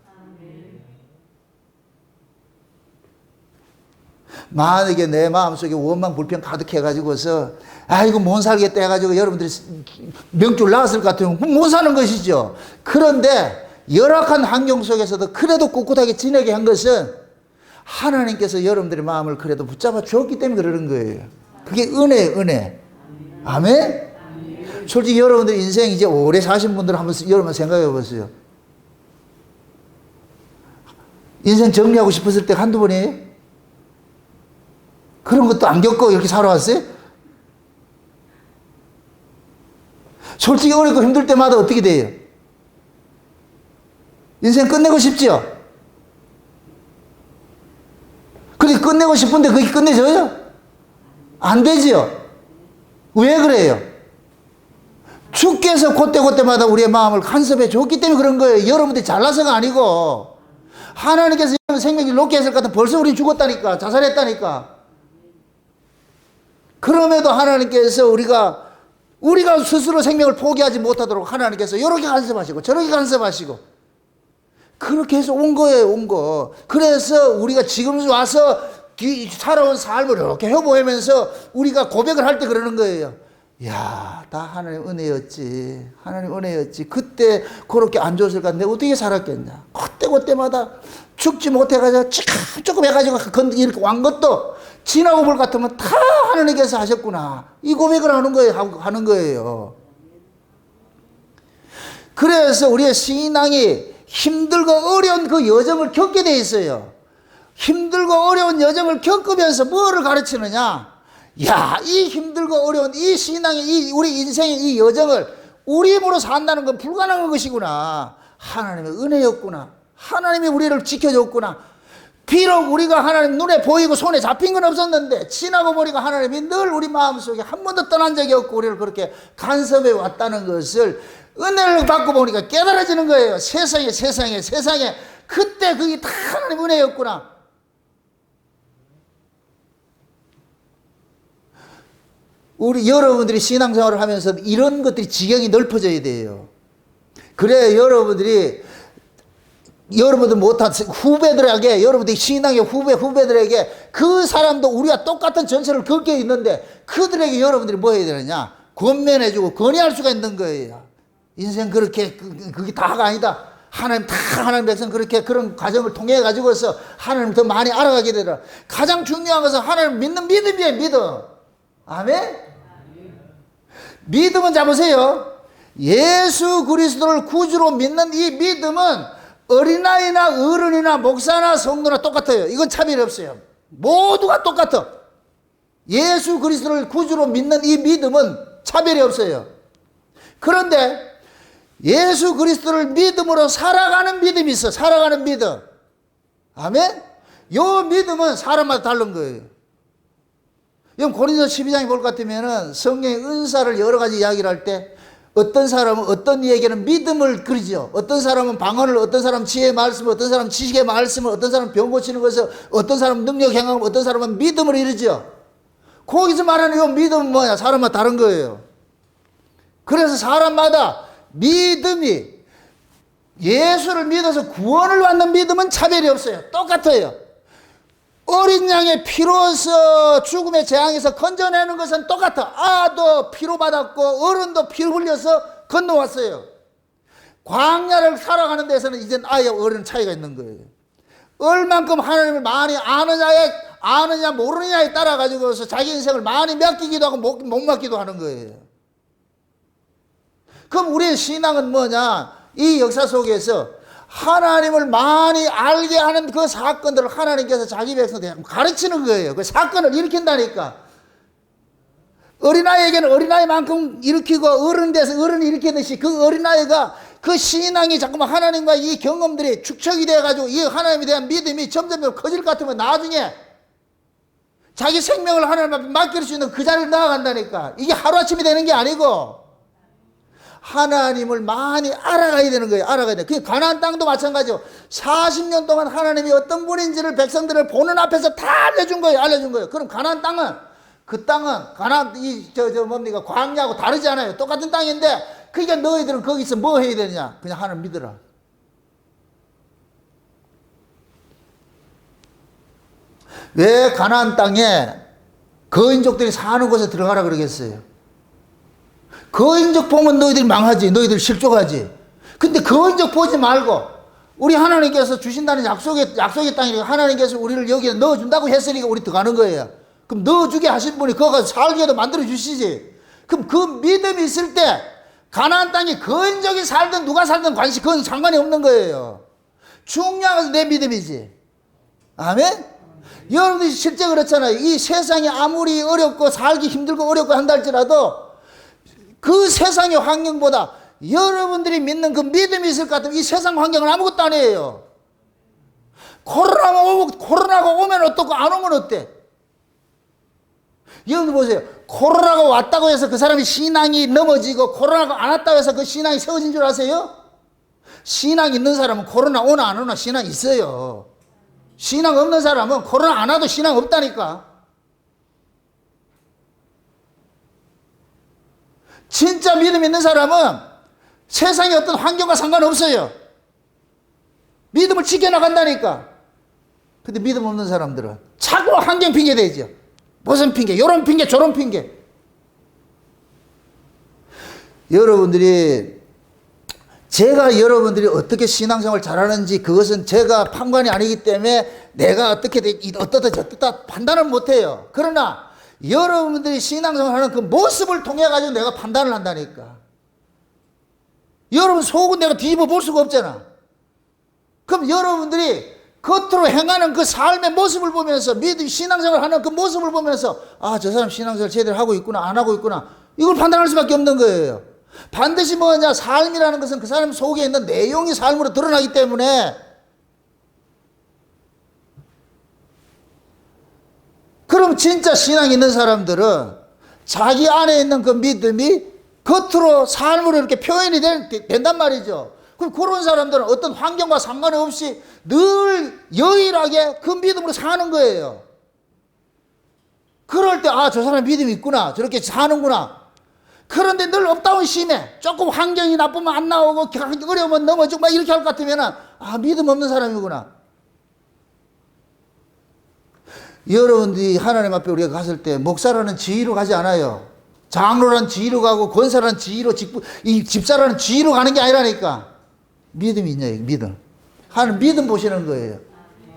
만약에 내 마음속에 원망 불평 가득해가지고서 아이고 못 살겠다 해가지고 여러분들이 명줄 나왔을 것 같으면 못 사는 것이죠. 그런데 열악한 환경 속에서도 그래도 꿋꿋하게 지내게 한 것은 하나님께서 여러분들의 마음을 그래도 붙잡아 주었기 때문에 그러는 거예요. 그게 은혜예요, 은혜. 아멘? 솔직히 여러분들 인생 이제 오래 사신 분들 한번 여러분 생각해 보세요. 인생 정리하고 싶었을 때 한두 번이에요? 그런 것도 안 겪고 이렇게 살아왔어요? 솔직히 어렵고 힘들 때마다 어떻게 돼요? 인생 끝내고 싶죠? 그렇게 끝내고 싶은데 그게 끝내져요? 안 되지요? 왜 그래요? 주께서 그때그때마다 우리의 마음을 간섭해 줬기 때문에 그런 거예요. 여러분들이 잘나서가 아니고 하나님께서 생명을 놓게 했을 것 같으면 벌써 우리 죽었다니까. 자살했다니까. 그럼에도 하나님께서 우리가 스스로 생명을 포기하지 못하도록 하나님께서 이렇게 간섭하시고 저렇게 간섭하시고 그렇게 해서 온 거예요. 온 거. 그래서 우리가 지금 와서 살아온 삶을 이렇게 회복하면서 우리가 고백을 할 때 그러는 거예요. 야, 다 하나님 은혜였지. 하나님 은혜였지. 그때 그렇게 안 좋았을 것 같은데 어떻게 살았겠냐. 그때마다 죽지 못해가지고 조금 해가지고 이렇게 왕 것도 지나고 볼 같으면 다 하나님께서 하셨구나. 이 고백을 하는 거예요. 그래서 우리의 신앙이 힘들고 어려운 그 여정을 겪게 돼 있어요. 힘들고 어려운 여정을 겪으면서 뭐를 가르치느냐. 야, 이 힘들고 어려운 이 신앙의 우리 인생의 이 여정을 우리 힘으로 산다는 건 불가능한 것이구나. 하나님의 은혜였구나. 하나님이 우리를 지켜줬구나. 비록 우리가 하나님 눈에 보이고 손에 잡힌 건 없었는데 지나고 보니까 하나님이 늘 우리 마음속에 한 번도 떠난 적이 없고 우리를 그렇게 간섭해 왔다는 것을 은혜를 받고 보니까 깨달아지는 거예요. 세상에 그때 그게 다 하나님 은혜였구나. 우리 여러분들이 신앙생활을 하면서 이런 것들이 지경이 넓어져야 돼요. 그래 여러분들 못한 후배들에게, 여러분들이 신앙의 후배들에게 그 사람도 우리와 똑같은 전철을 걷게 있는데 그들에게 여러분들이 뭐 해야 되느냐? 권면해주고 건의할 수가 있는 거예요. 인생 그렇게 그게 다가 아니다. 하나님 백성 그렇게 그런 과정을 통해 가지고서 하나님 더 많이 알아가게 되더라. 가장 중요한 것은 하나님 믿는 믿음이에요. 믿음. 아멘. 믿음은 잡으세요. 예수 그리스도를 구주로 믿는 이 믿음은 어린아이나 어른이나 목사나 성도나 똑같아요. 이건 차별이 없어요. 모두가 똑같아. 예수 그리스도를 구주로 믿는 이 믿음은 차별이 없어요. 그런데 예수 그리스도를 믿음으로 살아가는 믿음이 있어. 살아가는 믿음. 아멘? 요 믿음은 사람마다 다른 거예요. 여러분 고린도서 12장에 볼 것 같으면 성령의 은사를 여러 가지 이야기를 할 때 어떤 사람은 어떤 이에게는 믿음을 그리죠. 어떤 사람은 방언을, 어떤 사람은 지혜의 말씀을, 어떤 사람은 지식의 말씀을, 어떤 사람은 병 고치는 것을, 어떤 사람은 능력 행함을, 어떤 사람은 믿음을 이루죠. 거기서 말하는 이 믿음은 뭐냐? 사람마다 다른 거예요. 그래서 사람마다 믿음이 예수를 믿어서 구원을 받는 믿음은 차별이 없어요. 똑같아요. 어린 양의 피로서 죽음의 재앙에서 건져내는 것은 똑같아. 아도 피로 받았고 어른도 피를 흘려서 건너왔어요. 광야를 살아가는 데서는 이젠 아이와 어른 차이가 있는 거예요. 얼만큼 하나님을 많이 아느냐 모르느냐에 따라 가지고서 자기 인생을 많이 맡기기도 하고 못 맡기도 하는 거예요. 그럼 우리의 신앙은 뭐냐? 이 역사 속에서 하나님을 많이 알게 하는 그 사건들을 하나님께서 자기 백성들에게 가르치는 거예요. 그 사건을 일으킨다니까. 어린아이에게는 어린아이만큼 일으키고 어른이 돼서 어른이 일으키듯이 그 어린아이가 그 신앙이 자꾸만 하나님과 이 경험들이 축적이 돼가지고 이 하나님에 대한 믿음이 점점 커질 것 같으면 나중에 자기 생명을 하나님 앞에 맡길 수 있는 그 자리를 나아간다니까. 이게 하루아침이 되는 게 아니고 하나님을 많이 알아가야 되는 거예요. 알아가야 돼. 그 가나안 땅도 마찬가지요. 40년 동안 하나님이 어떤 분인지를 백성들을 보는 앞에서 다 알려준 거예요. 알려준 거예요. 그럼 가나안 땅은 가나안 뭡니까? 광야하고 다르지 않아요. 똑같은 땅인데 그러니까 너희들은 거기서 뭐 해야 되냐? 그냥 하나님 믿어라. 왜 가나안 땅에 거인족들이 사는 곳에 들어가라 그러겠어요? 거인족 보면 너희들 망하지. 너희들 실족하지. 근데 거인족 보지 말고 우리 하나님께서 주신다는 약속의 땅이니까 하나님께서 우리를 여기에 넣어준다고 했으니까 우리 들어가는 거예요. 그럼 넣어주게 하신 분이 거기 가서 살게도 만들어 주시지. 그럼 그 믿음이 있을 때 가나안 땅에 거인족이 살든 누가 살든 그건 상관이 없는 거예요. 중요한 것은 내 믿음이지. 아멘? 여러분들이 실제 그렇잖아요. 이 세상이 아무리 어렵고 살기 힘들고 어렵고 한다 할지라도 그 세상의 환경보다 여러분들이 믿는 그 믿음이 있을 것 같으면 이 세상 환경은 아무것도 아니에요. 코로나가 오면 어떻고 안 오면 어때? 여러분들 보세요. 코로나가 왔다고 해서 그 사람이 신앙이 넘어지고 코로나가 안 왔다고 해서 그 신앙이 세워진 줄 아세요? 신앙 있는 사람은 코로나 오나 안 오나 신앙 있어요. 신앙 없는 사람은 코로나 안 와도 신앙 없다니까. 진짜 믿음 있는 사람은 세상의 어떤 환경과 상관없어요. 믿음을 지켜나간다니까. 근데 믿음 없는 사람들은 자꾸 환경 핑계 대죠. 무슨 핑계? 요런 핑계 저런 핑계. 제가 여러분들이 어떻게 신앙생활 잘하는지 그것은 제가 판관이 아니기 때문에 내가 어떻다 판단을 못해요. 그러나 여러분들이 신앙생활 하는 그 모습을 통해 가지고 내가 판단을 한다니까. 여러분 속은 내가 뒤집어 볼 수가 없잖아. 그럼 여러분들이 겉으로 행하는 그 삶의 모습을 보면서 믿음 신앙생활 하는 그 모습을 보면서 아, 저 사람 신앙생활 제대로 하고 있구나 안 하고 있구나 이걸 판단할 수밖에 없는 거예요. 반드시 뭐냐 삶이라는 것은 그 사람 속에 있는 내용이 삶으로 드러나기 때문에 그럼 진짜 신앙 있는 사람들은 자기 안에 있는 그 믿음이 겉으로 삶으로 이렇게 표현이 된단 말이죠. 그럼 그런 사람들은 어떤 환경과 상관없이 늘 여일하게 그 믿음으로 사는 거예요. 그럴 때 아, 저 사람 믿음이 있구나 저렇게 사는구나. 그런데 늘 업다운 심해. 조금 환경이 나쁘면 안 나오고 어려우면 넘어지고 막 이렇게 할 것 같으면 아, 믿음 없는 사람이구나. 여러분들이 하나님 앞에 우리가 갔을 때 목사라는 지위로 가지 않아요. 장로라는 지위로 가고 권사라는 지위로 이 집사라는 지위로 가는 게 아니라니까. 믿음이 있냐 믿음. 하나님 믿음 보시는 거예요.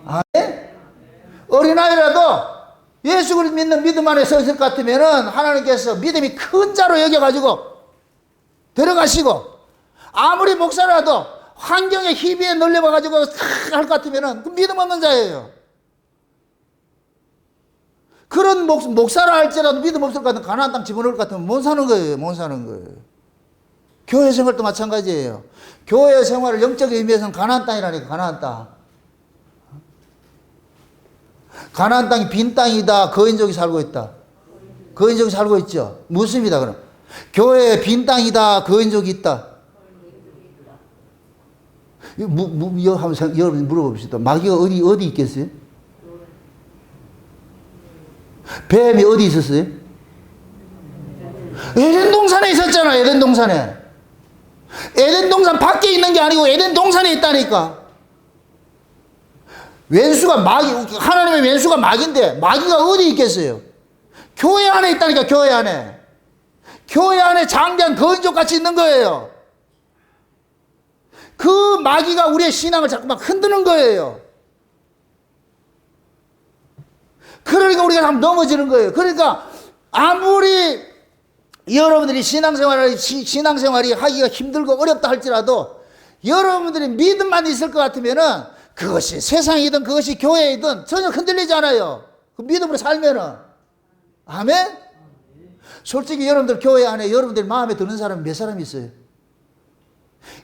아멘? 어린아이라도 예수 그리스도 믿는 믿음 안에 서 있을 것 같으면은 하나님께서 믿음이 큰 자로 여겨가지고 데려가시고 아무리 목사라도 환경의 희비에 놀려봐가지고 할 것 같으면은 그 믿음 없는 자예요. 그런 목사라 할지라도 믿음 없을 것 같으면 가나안 땅 집어넣을 것 같으면 못 사는 거예요. 못 사는 거예요. 교회 생활도 마찬가지예요. 교회 생활을 영적 의미에서는 가나안 땅이라니까. 가나안 땅. 가나안 땅이 빈 땅이다. 거인족이 살고 있다. 거인족이 살고 있죠. 무슨입니다 그럼. 교회에 빈 땅이다. 거인족이 있다. 여러분 물어봅시다. 마귀가 어디 있겠어요? 뱀이 어디 있었어요? 에덴 동산에 있었잖아. 에덴 동산에. 에덴 동산 밖에 있는 게 아니고 에덴 동산에 있다니까. 왼수가 하나님의 왼수가 마귀인데 마귀가 어디 있겠어요? 교회 안에 있다니까. 교회 안에. 교회 안에 장대한 거인족 같이 있는 거예요. 그 마귀가 우리의 신앙을 자꾸만 흔드는 거예요. 그러니까 우리가 참 넘어지는 거예요. 그러니까 아무리 여러분들이 신앙생활이 하기가 힘들고 어렵다 할지라도 여러분들이 믿음만 있을 것 같으면은 그것이 세상이든 그것이 교회이든 전혀 흔들리지 않아요. 그 믿음으로 살면은. 아멘? 솔직히 여러분들 교회 안에 여러분들 마음에 드는 사람이 몇 사람이 있어요?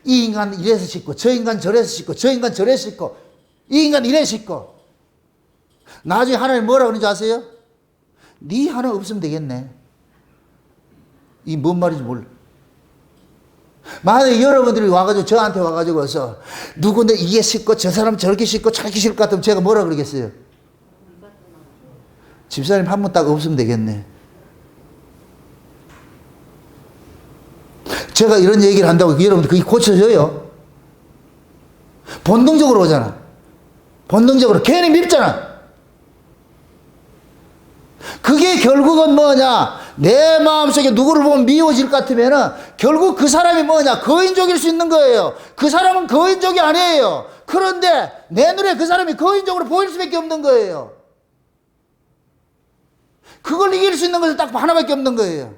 이 인간 이래서 씻고 저 인간 저래서 씻고 저 인간 저래서 씻고 이 인간 이래 씻고 나중에 하나님 뭐라고 그러는지 아세요? 네 하나 없으면 되겠네. 이 뭔 말인지 몰라. 만약에 여러분들이 와가지고 저한테 와가지고서 누군데 이게 싫고 저 사람 저렇게 싫고 저렇게 싫을 것 같으면 제가 뭐라 그러겠어요? 집사님 한 분 딱 없으면 되겠네. 제가 이런 얘기를 한다고 여러분들 그게 고쳐져요? 본능적으로 오잖아. 본능적으로 괜히 밉잖아. 그게 결국은 뭐냐? 내 마음속에 누구를 보면 미워질 것 같으면은 결국 그 사람이 뭐냐? 거인족일 수 있는 거예요. 그 사람은 거인족이 아니에요. 그런데 내 눈에 그 사람이 거인족으로 보일 수밖에 없는 거예요. 그걸 이길 수 있는 것은 딱 하나밖에 없는 거예요.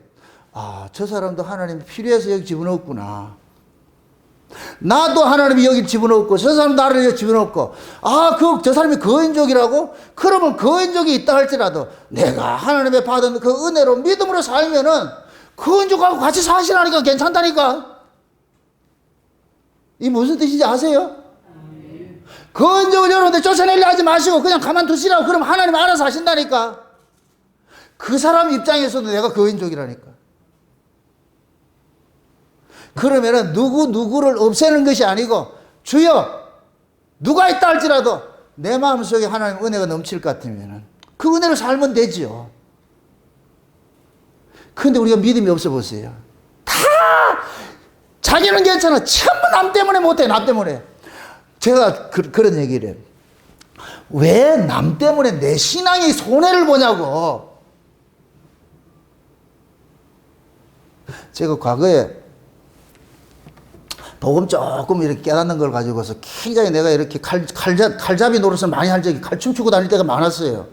아, 저 사람도 하나님이 필요해서 여기 집어넣었구나. 나도 하나님이 여기 집어넣었고 저 사람 나를 여기 집어넣었고 저 사람이 거인족이라고? 그러면 거인족이 있다 할지라도 내가 하나님의 받은 그 은혜로 믿음으로 살면은 거인족하고 같이 사시라니까 괜찮다니까. 이 무슨 뜻인지 아세요? 거인족을 여러분들 쫓아내려 하지 마시고 그냥 가만두시라고. 그럼 하나님 알아서 하신다니까. 그 사람 입장에서도 내가 거인족이라니까. 그러면은 누구를 없애는 것이 아니고 주여 누가 있다 할지라도 내 마음속에 하나님 은혜가 넘칠 것 같으면은 그 은혜로 살면 되지요. 그런데 우리가 믿음이 없어 보세요. 다 자기는 괜찮아. 전부 남 때문에 못해. 남 때문에. 제가 그런 얘기를 해요. 왜 남 때문에 내 신앙이 손해를 보냐고. 제가 과거에 복음 조금 이렇게 깨닫는 걸 가지고서 굉장히 내가 이렇게 칼잡이 노릇을 많이 할 적이 칼춤 추고 다닐 때가 많았어요.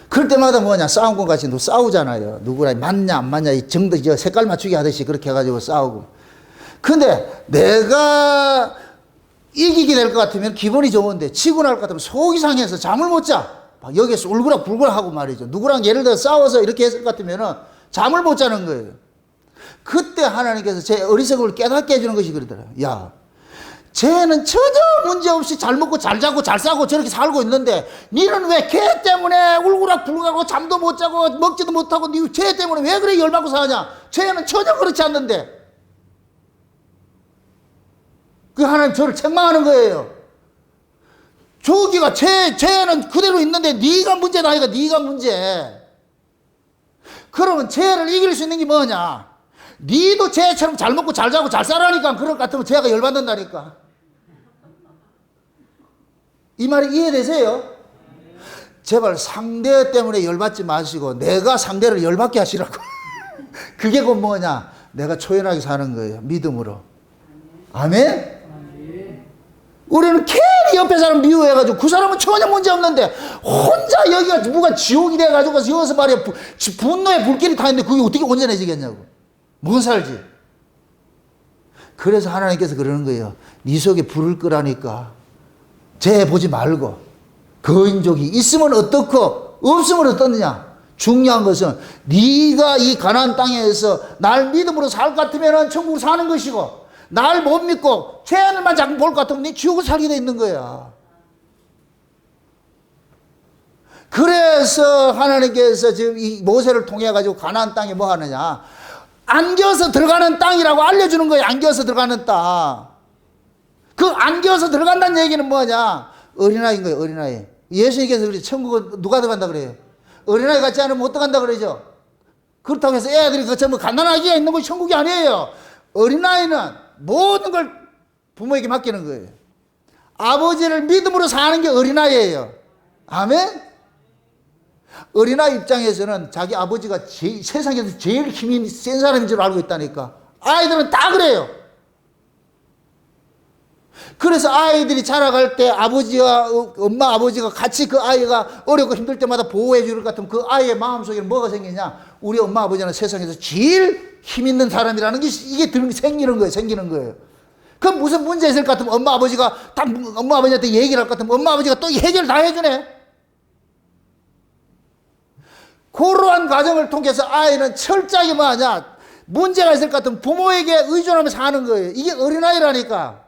그럴 때마다 뭐냐, 싸움꾼 같이 싸우잖아요. 누구랑 맞냐 안 맞냐 이 정도 색깔 맞추기 하듯이 그렇게 해가지고 싸우고. 근데 내가 이기게 될 것 같으면 기분이 좋은데 지고 날 것 같으면 속이 상해서 잠을 못 자. 여기서 울그락불그락 하고 말이죠. 누구랑 예를 들어 싸워서 이렇게 했을 것 같으면은 잠을 못 자는 거예요. 그때 하나님께서 제 어리석음을 깨닫게 해주는 것이 그러더라고요. 야, 쟤는 전혀 문제없이 잘 먹고 잘 자고 잘 싸고 저렇게 살고 있는데 니는 왜 걔 때문에 울그락불그락하고 잠도 못 자고 먹지도 못하고 니 쟤 때문에 왜 그래 열받고 사냐. 쟤는 전혀 그렇지 않는데. 그 하나님 저를 책망하는 거예요. 저기가 쟤는 그대로 있는데 네가 문제다. 아이가 네가 문제. 그러면 쟤를 이길 수 있는 게 뭐냐. 니도 쟤처럼 잘 먹고 잘 자고 잘 살아니까 그럴 것 같으면 쟤가 열받는다니까. 이 말이 이해되세요? 제발 상대 때문에 열받지 마시고 내가 상대를 열받게 하시라고. 그게 곧 뭐냐, 내가 초연하게 사는 거예요. 믿음으로. 아멘? 우리는 괜히 옆에 사람 미워해가지고 그 사람은 전혀 문제 없는데 혼자 여기가 누가 지옥이 돼가지고 여기서 말이야 분노의 불길이 타 있는데 그게 어떻게 온전해지겠냐고. 못 살지. 그래서 하나님께서 그러는 거예요. 네 속에 불을 끄라니까 쟤 보지 말고 거인족이 있으면 어떻고 없으면 어떻느냐. 중요한 것은 네가 이 가나안 땅에서 날 믿음으로 살 것 같으면 천국을 사는 것이고 날 못 믿고 죄악만 자꾸 볼 것 같으면 네 지옥을 살게 돼 있는 거야. 그래서 하나님께서 지금 이 모세를 통해 가지고 가나안 땅에 뭐 하느냐, 안겨서 들어가는 땅이라고 알려주는 거예요. 안겨서 들어가는 땅. 그 안겨서 들어간다는 얘기는 뭐냐, 어린아이인 거예요. 어린아이. 예수님께서 그래, 천국은 누가 들어간다 그래요? 어린아이 같지 않으면 못 들어간다 그러죠. 그렇다고 해서 애들이 그 전부 갓난아기가 있는 것이 천국이 아니에요. 어린아이는 모든 걸 부모에게 맡기는 거예요. 아버지를 믿음으로 사는 게 어린아이예요. 아멘? 어린아이 입장에서는 자기 아버지가 세상에서 제일 힘이 센 사람인 줄 알고 있다니까. 아이들은 다 그래요. 그래서 아이들이 자라갈 때 엄마 아버지가 같이 그 아이가 어렵고 힘들 때마다 보호해 줄 것 같으면 그 아이의 마음속에는 뭐가 생기냐, 우리 엄마 아버지는 세상에서 제일 힘 있는 사람이라는 게 이게 생기는 거예요. 그럼 무슨 문제 있을 것 같으면 엄마 아버지한테 얘기를 할 것 같으면 엄마 아버지가 또 해결 다 해주네. 그러한 과정을 통해서 아이는 철저하게 뭐하냐, 문제가 있을 것 같으면 부모에게 의존하면서 사는 거예요. 이게 어린아이라니까.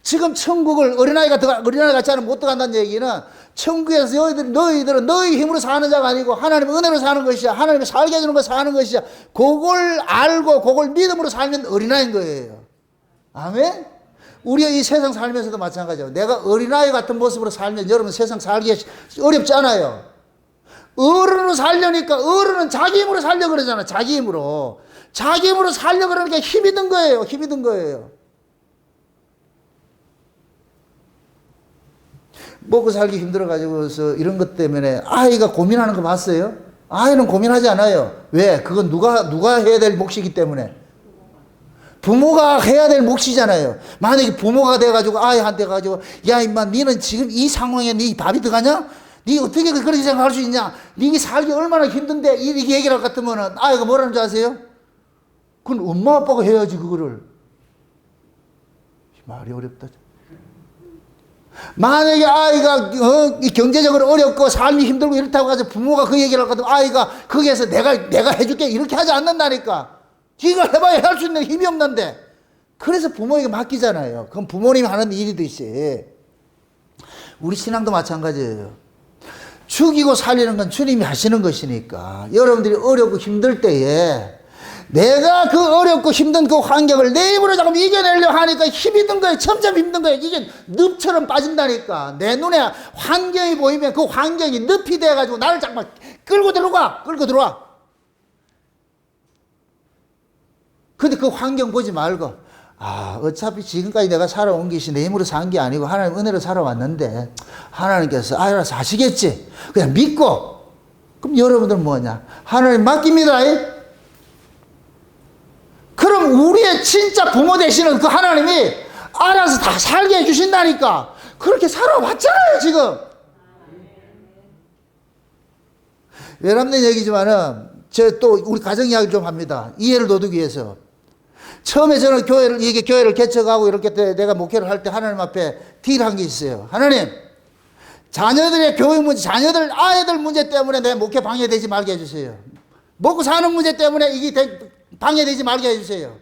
지금 천국을 어린아이 같지 않으면 못 들어간다는 얘기는 천국에서 너희들은 너희 힘으로 사는 자가 아니고 하나님의 은혜로 사는 것이야. 하나님이 살게 해주는 거 사는 것이야. 그걸 알고 그걸 믿음으로 살면 어린아이인 거예요. 아멘? 우리가 이 세상 살면서도 마찬가지예요. 내가 어린아이 같은 모습으로 살면 여러분 세상 살기 어렵지 않아요. 어른으로 살려니까 어른은 자기 힘으로 살려 그러잖아. 자기 힘으로 살려 그러니까 힘이 든 거예요. 먹고 살기 힘들어가지고서 이런 것 때문에 아이가 고민하는 거 봤어요? 아이는 고민하지 않아요. 왜? 그건 누가 해야 될 몫이기 때문에. 부모가 해야 될 몫이잖아요. 만약에 부모가 돼가지고 아이한테 가지고 야 임마 니는 지금 이 상황에 니 밥이 들어가냐? 니 어떻게 그렇게 생각할 수 있냐? 니 살기 얼마나 힘든데 이렇게 얘기를 할 것 같으면 아이가 뭐라는 줄 아세요? 그건 엄마 아빠가 해야지 그거를. 말이 어렵다. 만약에 아이가 경제적으로 어렵고 삶이 힘들고 이렇다고 해서 부모가 그 얘기를 할 것 같으면 아이가 거기에서 내가 해줄게 이렇게 하지 않는다니까. 지가 해봐야 할 수 있는 힘이 없는데. 그래서 부모에게 맡기잖아요. 그건 부모님이 하는 일이듯이. 우리 신앙도 마찬가지예요. 죽이고 살리는 건 주님이 하시는 것이니까 여러분들이 어렵고 힘들 때에 내가 그 어렵고 힘든 그 환경을 내 힘으로 자꾸 이겨내려고 하니까 힘이 든 거예요. 점점 힘든 거예요. 이게 늪처럼 빠진다니까. 내 눈에 환경이 보이면 그 환경이 늪이 돼가지고 나를 자꾸 끌고 들어와. 근데 그 환경 보지 말고, 어차피 지금까지 내가 살아온 것이 내 힘으로 산 게 아니고 하나님 은혜로 살아왔는데 하나님께서 알아서 하시겠지. 그냥 믿고. 그럼 여러분들은 뭐냐? 하나님 맡깁니다. 그럼 우리의 진짜 부모 되시는 그 하나님이 알아서 다 살게 해주신다니까. 그렇게 살아왔잖아요, 지금. 외람된 얘기지만은, 저 또 우리 가정 이야기를 좀 합니다. 이해를 도두기 위해서. 처음에 저는 교회를 개척하고 이렇게 내가 목회를 할 때 하나님 앞에 딜한 게 있어요. 하나님, 자녀들의 교육 문제, 아이들 문제 때문에 내 목회 방해되지 말게 해주세요. 먹고 사는 문제 때문에 이게 방해되지 말게 해주세요.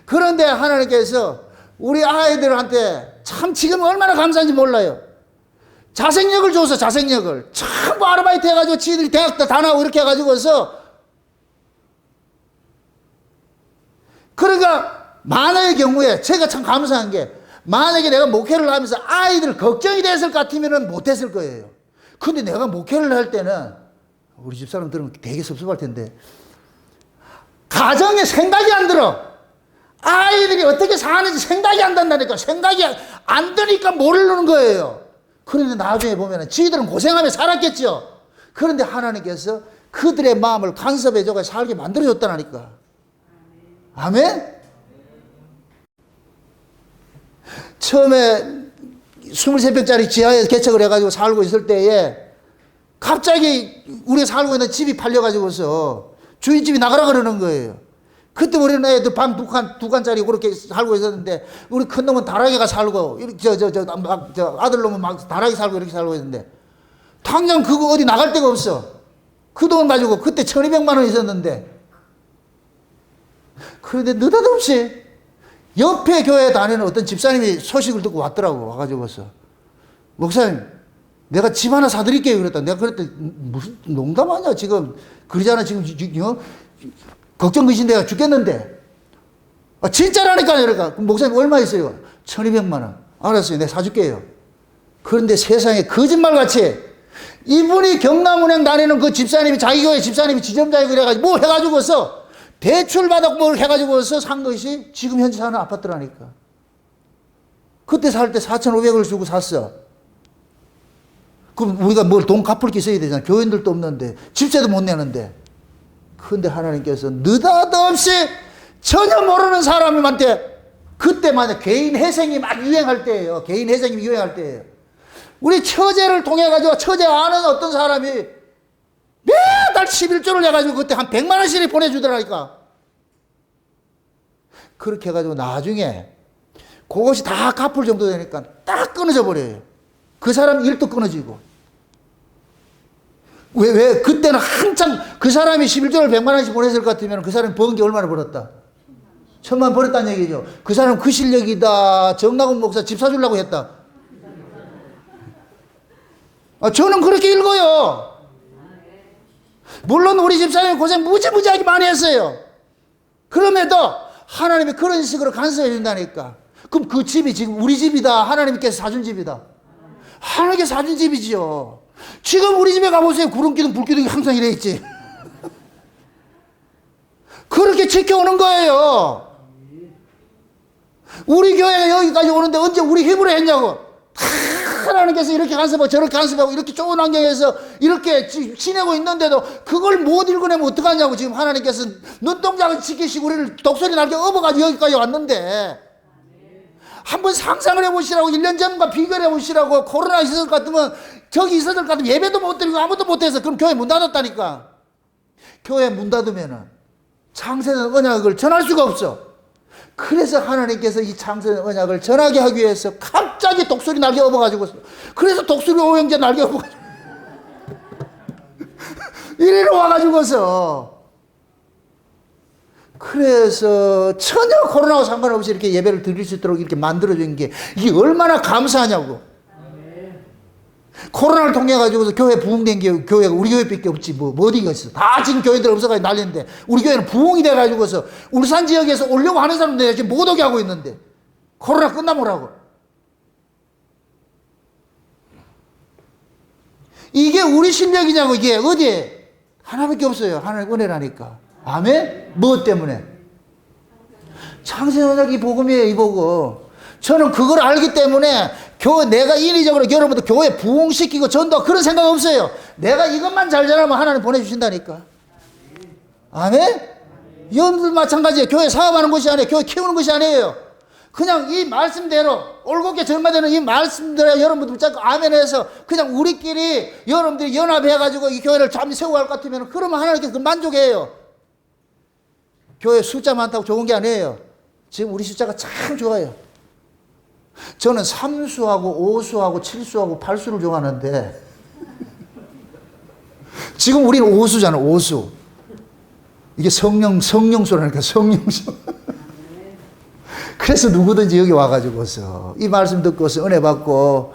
그런데 하나님께서 우리 아이들한테 참 지금 얼마나 감사한지 몰라요. 자생력을 줘서 자생력을 전부 아르바이트 해가지고 지들이 대학도 다 나오고 이렇게 해가지고서 그러니까 만약의 경우에 제가 참 감사한 게 만약에 내가 목회를 하면서 아이들 걱정이 됐을 것 같으면 못했을 거예요. 근데 내가 목회를 할 때는 우리 집사람 들으면 되게 섭섭할 텐데 가정에 생각이 안 들어. 아이들이 어떻게 사는지 생각이 안 된다니까. 생각이 안 드니까 모르는 거예요. 그런데 나중에 보면 지들은 고생하며 살았겠죠. 그런데 하나님께서 그들의 마음을 간섭해줘서 살게 만들어줬다니까. 아멘? 처음에 23평짜리 지하에 개척을 해가지고 살고 있을 때에 갑자기 우리가 살고 있는 집이 팔려가지고서 주인집이 나가라 그러는 거예요. 그때 우리는 애들 방 두 칸짜리 그렇게 살고 있었는데 우리 큰 놈은 다락에가 살고 저 아들놈은 막 다락에 살고 이렇게 살고 있는데 당장 그거 어디 나갈 데가 없어. 그 돈 가지고 그때 1200만 원 있었는데 그런데 느닷없이 옆에 교회에 다니는 어떤 집사님이 소식을 듣고 왔더라고. 와가지고서 목사님 내가 집 하나 사드릴게요 그랬다. 내가 그랬더니 무슨 농담 아니야 지금 그러잖아 지금 걱정 그신 내가 죽겠는데 진짜라니까. 그러니까 목사님 얼마 있어요? 1200만 원. 알았어요 내가 사줄게요. 그런데 세상에 거짓말같이 이분이 경남은행 다니는 그 집사님이 자기 교회 집사님이 지점장이고 그래가지고 뭐 해가지고서 대출 받았고 뭘 해가지고서 산 것이 지금 현재 사는 아파트라니까. 그때 살 때 4,500을 주고 샀어. 그럼 우리가 뭘 돈 갚을 게 있어야 되잖아. 교인들도 없는데 집세도 못 내는데. 그런데 하나님께서 느닷없이 전혀 모르는 사람한테 그때만 개인 회생이 막 유행할 때예요. 개인 회생이 유행할 때예요. 우리 처제를 통해 가지고 처제 아는 어떤 사람이 매달 11조를 해가지고 그때 한 100만 원씩을 보내주더라니까. 그렇게 해가지고 나중에 그것이 다 갚을 정도 되니까 딱 끊어져 버려요. 그 사람 일도 끊어지고. 왜 그때는 한참 그 사람이 11조를 100만 원씩 보냈을 것 같으면 그 사람이 번 게 얼마나 벌었다? 1000만 벌었다는 얘기죠. 그 사람 그 실력이다. 정나군 목사 집 사주려고 했다. 저는 그렇게 읽어요. 물론 우리 집사님이 고생 무지무지하게 많이 했어요. 그럼에도 하나님이 그런 식으로 간섭해 준다니까. 그럼 그 집이 지금 우리 집이다. 하나님께서 사준 집이다. 하나님께서 사준 집이지요. 지금 우리 집에 가보세요. 구름기둥 불기둥이 항상 이래 있지. 그렇게 지켜오는 거예요. 우리 교회가 여기까지 오는데 언제 우리 힘으로 했냐고. 하나님께서 이렇게 간섭하고 저렇게 간섭하고 이렇게 좋은 환경에서 이렇게 지내고 있는데도 그걸 못 읽어내면 어떡하냐고. 지금 하나님께서 눈동자를 지키시고 우리를 독소리 날게 업어가지고 여기까지 왔는데 한번 상상을 해보시라고. 1년 전과 비교를 해보시라고. 코로나 있었을 것 같으면 저기 있었을 것 같으면 예배도 못 드리고 아무것도 못해서 그럼 교회 문 닫았다니까. 교회 문 닫으면 창세전 언약을 전할 수가 없어. 그래서 하나님께서 이 창세전 언약을 전하게 하기 위해서 갑자기 독수리 날개 업어가지고 그래서 독수리 오형제 날개 업어가지고 이리로 와가지고서 그래서 전혀 코로나와 상관없이 이렇게 예배를 드릴 수 있도록 이렇게 만들어준 게 이게 얼마나 감사하냐고. 코로나를 통해 가지고서 교회 부흥된 게 교회가 우리 교회밖에 없지 뭐 어디가 있어. 다 지금 교회들 없어가지고 난리인데 우리 교회는 부흥이 돼 가지고서 울산 지역에서 오려고 하는 사람들 지금 못 오게 하고 있는데 코로나 끝나보라고. 이게 우리 실력이냐고. 이게 어디에? 하나밖에 없어요. 하나님 은혜라니까. 아멘? 무엇 때문에? 창세전약 이 복음이에요. 이 복음. 저는 그걸 알기 때문에 내가 인위적으로 여러분들 교회 부흥시키고 전도 그런 생각 없어요. 내가 이것만 잘 잘하면 하나님 보내주신다니까. 아멘? 여러분들 마찬가지예요. 교회 사업하는 것이 아니에요. 교회 키우는 것이 아니에요. 그냥 이 말씀대로 올곧게 전가되는 이 말씀대로 여러분들 붙잡고 아멘해서 그냥 우리끼리 여러분들이 연합해가지고 이 교회를 잠시 세우고 할 것 같으면 그러면 하나님께서 만족해요. 교회 숫자 많다고 좋은 게 아니에요. 지금 우리 숫자가 참 좋아요. 저는 3수하고 5수하고 7수하고 8수를 좋아하는데 지금 우리는 5수잖아. 5수. 이게 성령수라니까. 성령수. 그래서 누구든지 여기 와가지고서 이 말씀 듣고서 은혜 받고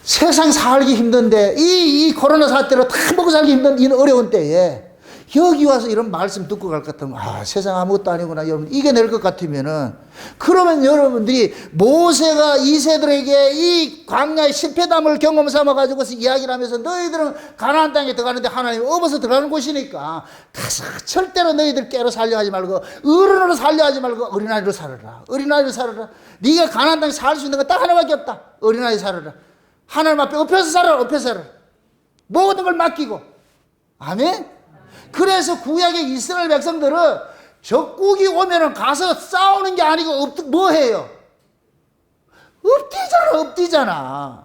세상 살기 힘든데 이 코로나 사태로 다 먹고 살기 힘든 이 어려운 때에 여기 와서 이런 말씀 듣고 갈 것 같으면 세상 아무것도 아니구나. 여러분 이겨낼 것 같으면은 그러면 여러분들이 모세가 이세들에게 이 광야의 실패담을 경험 삼아 가지고서 이야기를 하면서 너희들은 가나안 땅에 들어가는데 하나님 업어서 들어가는 곳이니까 가서 절대로 너희들 깨로 살려 하지 말고 어른으로 살려 하지 말고 어린아이로 살아라. 어린아이로 살아라. 네가 가나안 땅에 살 수 있는 건 딱 하나밖에 없다. 어린아이 살아라. 하나님 앞에 엎혀서 살아라. 엎혀서 살아라. 모든 걸 맡기고. 아멘. 그래서 구약의 이스라엘 백성들은 적국이 오면은 가서 싸우는 게 아니고 뭐 해요? 엎디잖아.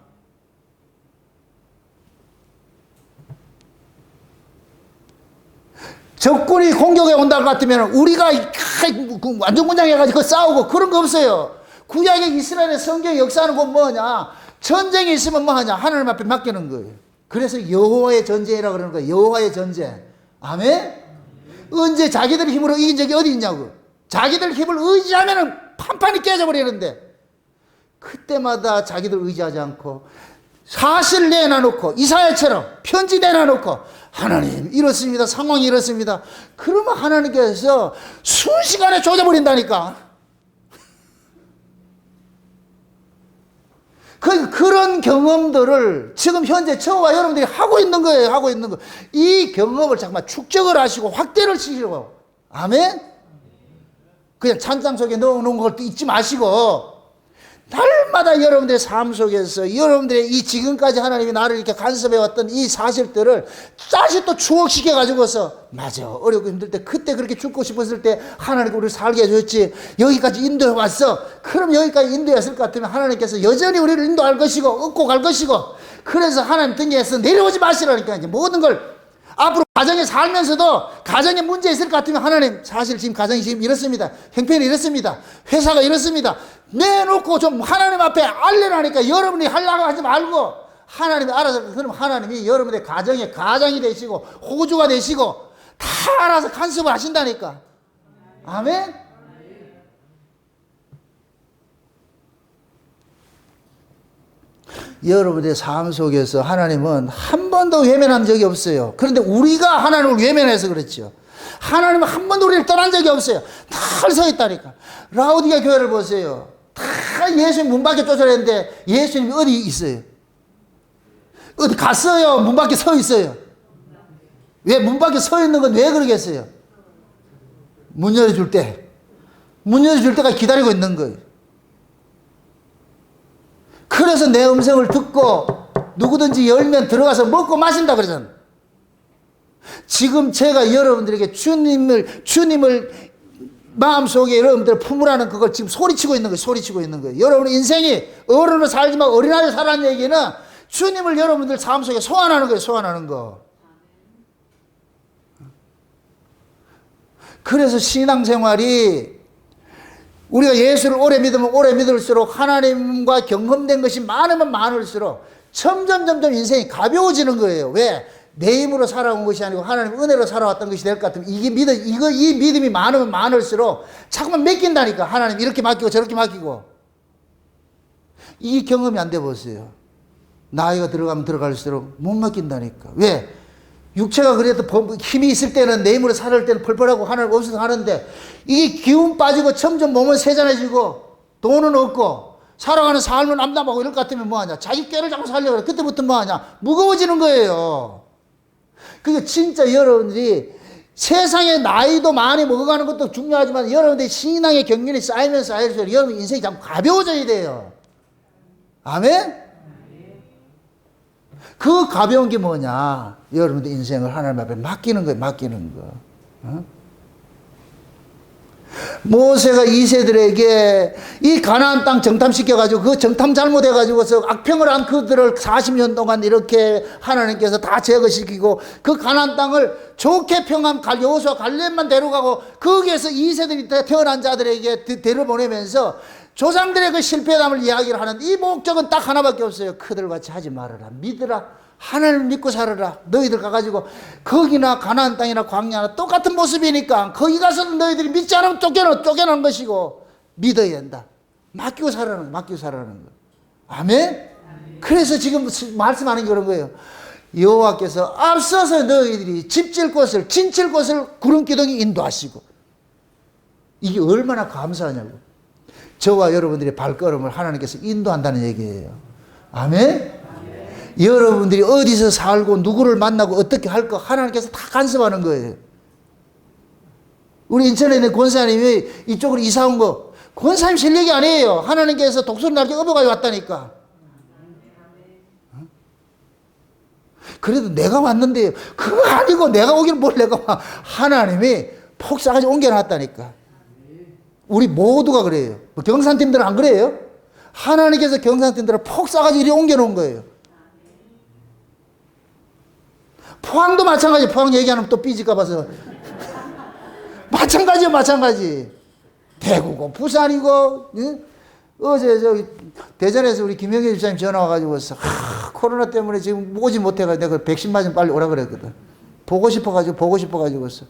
적군이 공격해 온다 같으면 우리가 완전 군장해가지고 싸우고 그런 거 없어요. 구약의 이스라엘의 성경의 역사하는 건 뭐냐? 전쟁이 있으면 뭐 하냐? 하나님 앞에 맡기는 거예요. 그래서 여호와의 전쟁이라고 그러는 거예요. 여호와의 전쟁. 아멘? 언제 자기들 힘으로 이긴 적이 어디 있냐고. 자기들 힘을 의지하면 판판이 깨져버리는데 그때마다 자기들 의지하지 않고 사실 내놔놓고 이사야처럼 편지 내놔놓고 하나님 이렇습니다. 상황이 이렇습니다. 그러면 하나님께서 순식간에 조져버린다니까. 그런 경험들을 지금 현재 저와 여러분들이 하고 있는 거예요. 하고 있는 거. 이 경험을 잠깐만 축적을 하시고 확대를 시키고. 아멘? 그냥 찬장 속에 넣어놓은 걸 잊지 마시고 날마다 여러분들의 삶 속에서 여러분들의 이 지금까지 하나님이 나를 이렇게 간섭해왔던 이 사실들을 다시 또 추억시켜 가지고서 맞아. 어렵고 힘들 때 그때 그렇게 죽고 싶었을 때 하나님이 우리를 살게 해줬지. 여기까지 인도해 왔어. 그럼 여기까지 인도했을 것 같으면 하나님께서 여전히 우리를 인도할 것이고 얻고 갈 것이고 그래서 하나님 등에서 내려오지 마시라니까. 이제 모든 걸 앞으로 가정에 살면서도 가정에 문제 있을 것 같으면 하나님 사실 지금 가정이 지금 이렇습니다. 형편이 이렇습니다. 회사가 이렇습니다. 내놓고 좀 하나님 앞에 알려라니까. 여러분이 하려고 하지 말고 하나님이 알아서. 그럼 하나님이 여러분의 가정에 가장이 되시고 호주가 되시고 다 알아서 간섭을 하신다니까. 아멘. 여러분의 삶 속에서 하나님은 한 번도 외면한 적이 없어요. 그런데 우리가 하나님을 외면해서 그렇죠. 하나님은 한 번도 우리를 떠난 적이 없어요. 다 서 있다니까. 라우디가 교회를 보세요. 다 예수님 문 밖에 쫓아냈는데 예수님이 어디 있어요? 어디 갔어요? 문 밖에 서 있어요. 왜 문 밖에 서 있는 건 왜 그러겠어요? 문 열어줄 때. 문 열어줄 때까지 기다리고 있는 거예요. 그래서 내 음성을 듣고 누구든지 열면 들어가서 먹고 마신다 그러잖아. 지금 제가 여러분들에게 주님을 마음속에 여러분들 품으라는 그걸 지금 소리치고 있는 거예요. 소리치고 있는 거예요. 여러분의 인생이 어른으로 살지만 어린아이로 살라는 얘기는 주님을 여러분들 삶 속에 소환하는 거예요. 소환하는 거. 그래서 신앙생활이 우리가 예수를 오래 믿으면 오래 믿을수록 하나님과 경험된 것이 많으면 많을수록 점점 인생이 가벼워지는 거예요. 왜? 내 힘으로 살아온 것이 아니고 하나님 은혜로 살아왔던 것이 될 것 같으면 이 믿음이 많으면 많을수록 자꾸만 맡긴다니까. 하나님 이렇게 맡기고 저렇게 맡기고. 이 경험이 안 돼 보세요. 나이가 들어가면 들어갈수록 못 맡긴다니까. 왜? 육체가 그래도 힘이 있을 때는 내 힘으로 살을 때는 펄펄하고 하나님 없어서 하는데 이게 기운 빠지고 점점 몸은 세잔해지고 돈은 없고 살아가는 삶은 남남하고 이럴 것 같으면 뭐하냐. 자기 꾀를 자꾸 살려고 그래. 그때부터 뭐하냐. 무거워지는 거예요. 그게 진짜 여러분들이 세상에 나이도 많이 먹어가는 것도 중요하지만 여러분들이 신앙의 경륜이 쌓이면 쌓일수록 여러분 인생이 자꾸 가벼워져야 돼요. 아멘? 그 가벼운 게 뭐냐? 여러분들 인생을 하나님 앞에 맡기는 거예요. 맡기는 거. 어? 모세가 이세들에게 이 가나안 땅 정탐시켜가지고 그 정탐 잘못해가지고서 악평을 한 그들을 40년 동안 이렇게 하나님께서 다 제거시키고 그 가나안 땅을 좋게 평한 여호수아 갈렙만 데려가고 거기에서 이세들이 태어난 자들에게 데려보내면서 조상들의 그 실패담을 이야기를 하는 이 목적은 딱 하나밖에 없어요. 그들같이 하지 말아라. 믿으라. 하나님을 믿고 살아라. 너희들 가가지고 거기나 가나안 땅이나 광야나 똑같은 모습이니까 거기 가서는 너희들이 믿지 않으면 쫓겨나는 것이고 믿어야 된다. 맡기고 살아라는 거. 아멘? 그래서 지금 말씀하는 게 그런 거예요. 여호와께서 앞서서 너희들이 진칠 곳을 구름기둥이 인도하시고 이게 얼마나 감사하냐고. 저와 여러분들의 발걸음을 하나님께서 인도한다는 얘기예요. 아멘? 여러분들이 어디서 살고 누구를 만나고 어떻게 할 거 하나님께서 다 간섭하는 거예요. 우리 인천에 있는 권사님이 이쪽으로 이사 온 거 권사님 실력이 아니에요. 하나님께서 독수리 날개 업어가지고 왔다니까. 그래도 내가 왔는데 그거 아니고 내가 오기는 뭘 내가 와. 하나님이 폭 싸가지고 옮겨놨다니까. 우리 모두가 그래요. 경산팀들은 안 그래요? 하나님께서 경산팀들을 폭 싸가지고 이리 옮겨놓은 거예요. 포항도 마찬가지. 포항 얘기하면 또 삐질까 봐서. 마찬가지. 대구고 부산이고. 응? 어제 저기 대전에서 우리 김영애 집사님 전화 와가지고 코로나 때문에 지금 오지 못해가지고 내가 백신 맞으면 빨리 오라 그랬거든. 보고 싶어가지고서.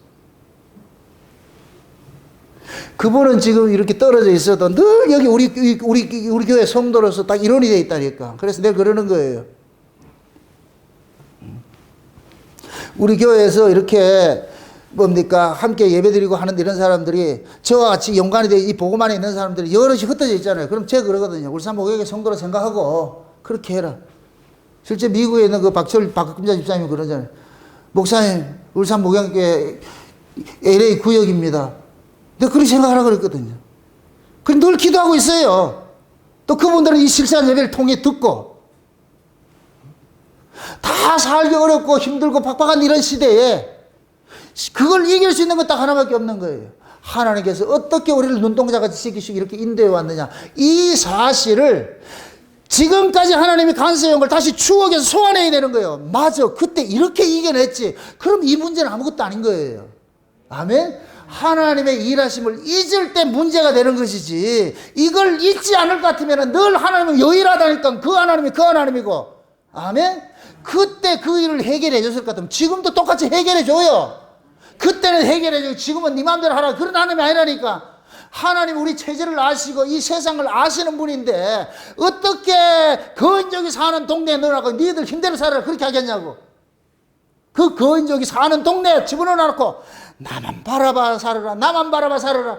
그분은 지금 이렇게 떨어져 있어도 늘 여기 우리 교회 성도로서 딱 일원이 되어 있다니까. 그래서 내가 그러는 거예요. 우리 교회에서 이렇게 뭡니까 함께 예배드리고 하는 이런 사람들이 저와 같이 연관이 되어 이 복음 안에 있는 사람들이 여럿이 흩어져 있잖아요. 그럼 제가 그러거든요. 울산 목욕의 성도로 생각하고 그렇게 해라. 실제 미국에 있는 그 박금자 집사님이 그러잖아요. 목사님, 울산 목욕의 LA 구역입니다. 내가 그렇게 생각하라 그랬거든요. 그럼 늘 기도하고 있어요. 또 그분들은 이 실시간 예배를 통해 듣고 다 살기 어렵고 힘들고 팍팍한 이런 시대에 그걸 이길 수 있는 건 딱 하나밖에 없는 거예요. 하나님께서 어떻게 우리를 눈동자같이 지키시고 이렇게 인도해 왔느냐. 이 사실을 지금까지 하나님이 간섭해온 걸 다시 추억에서 소환해야 되는 거예요. 맞아. 그때 이렇게 이겨냈지. 그럼 이 문제는 아무것도 아닌 거예요. 아멘? 하나님의 일하심을 잊을 때 문제가 되는 것이지 이걸 잊지 않을 것 같으면 늘 하나님은 유일하다니까 그 하나님이 그 하나님이고 아멘? 그때 그 일을 해결해 줬을 것 같으면 지금도 똑같이 해결해 줘요. 그때는 해결해 주고 지금은 네 마음대로 하라. 그런 하나님이 아니라니까. 하나님 우리 체질을 아시고 이 세상을 아시는 분인데 어떻게 거인족이 사는 동네에 넣어놓고 니들 힘대로 살아라 그렇게 하겠냐고. 그 거인족이 사는 동네에 집어넣어놓고 나만 바라봐 살아라.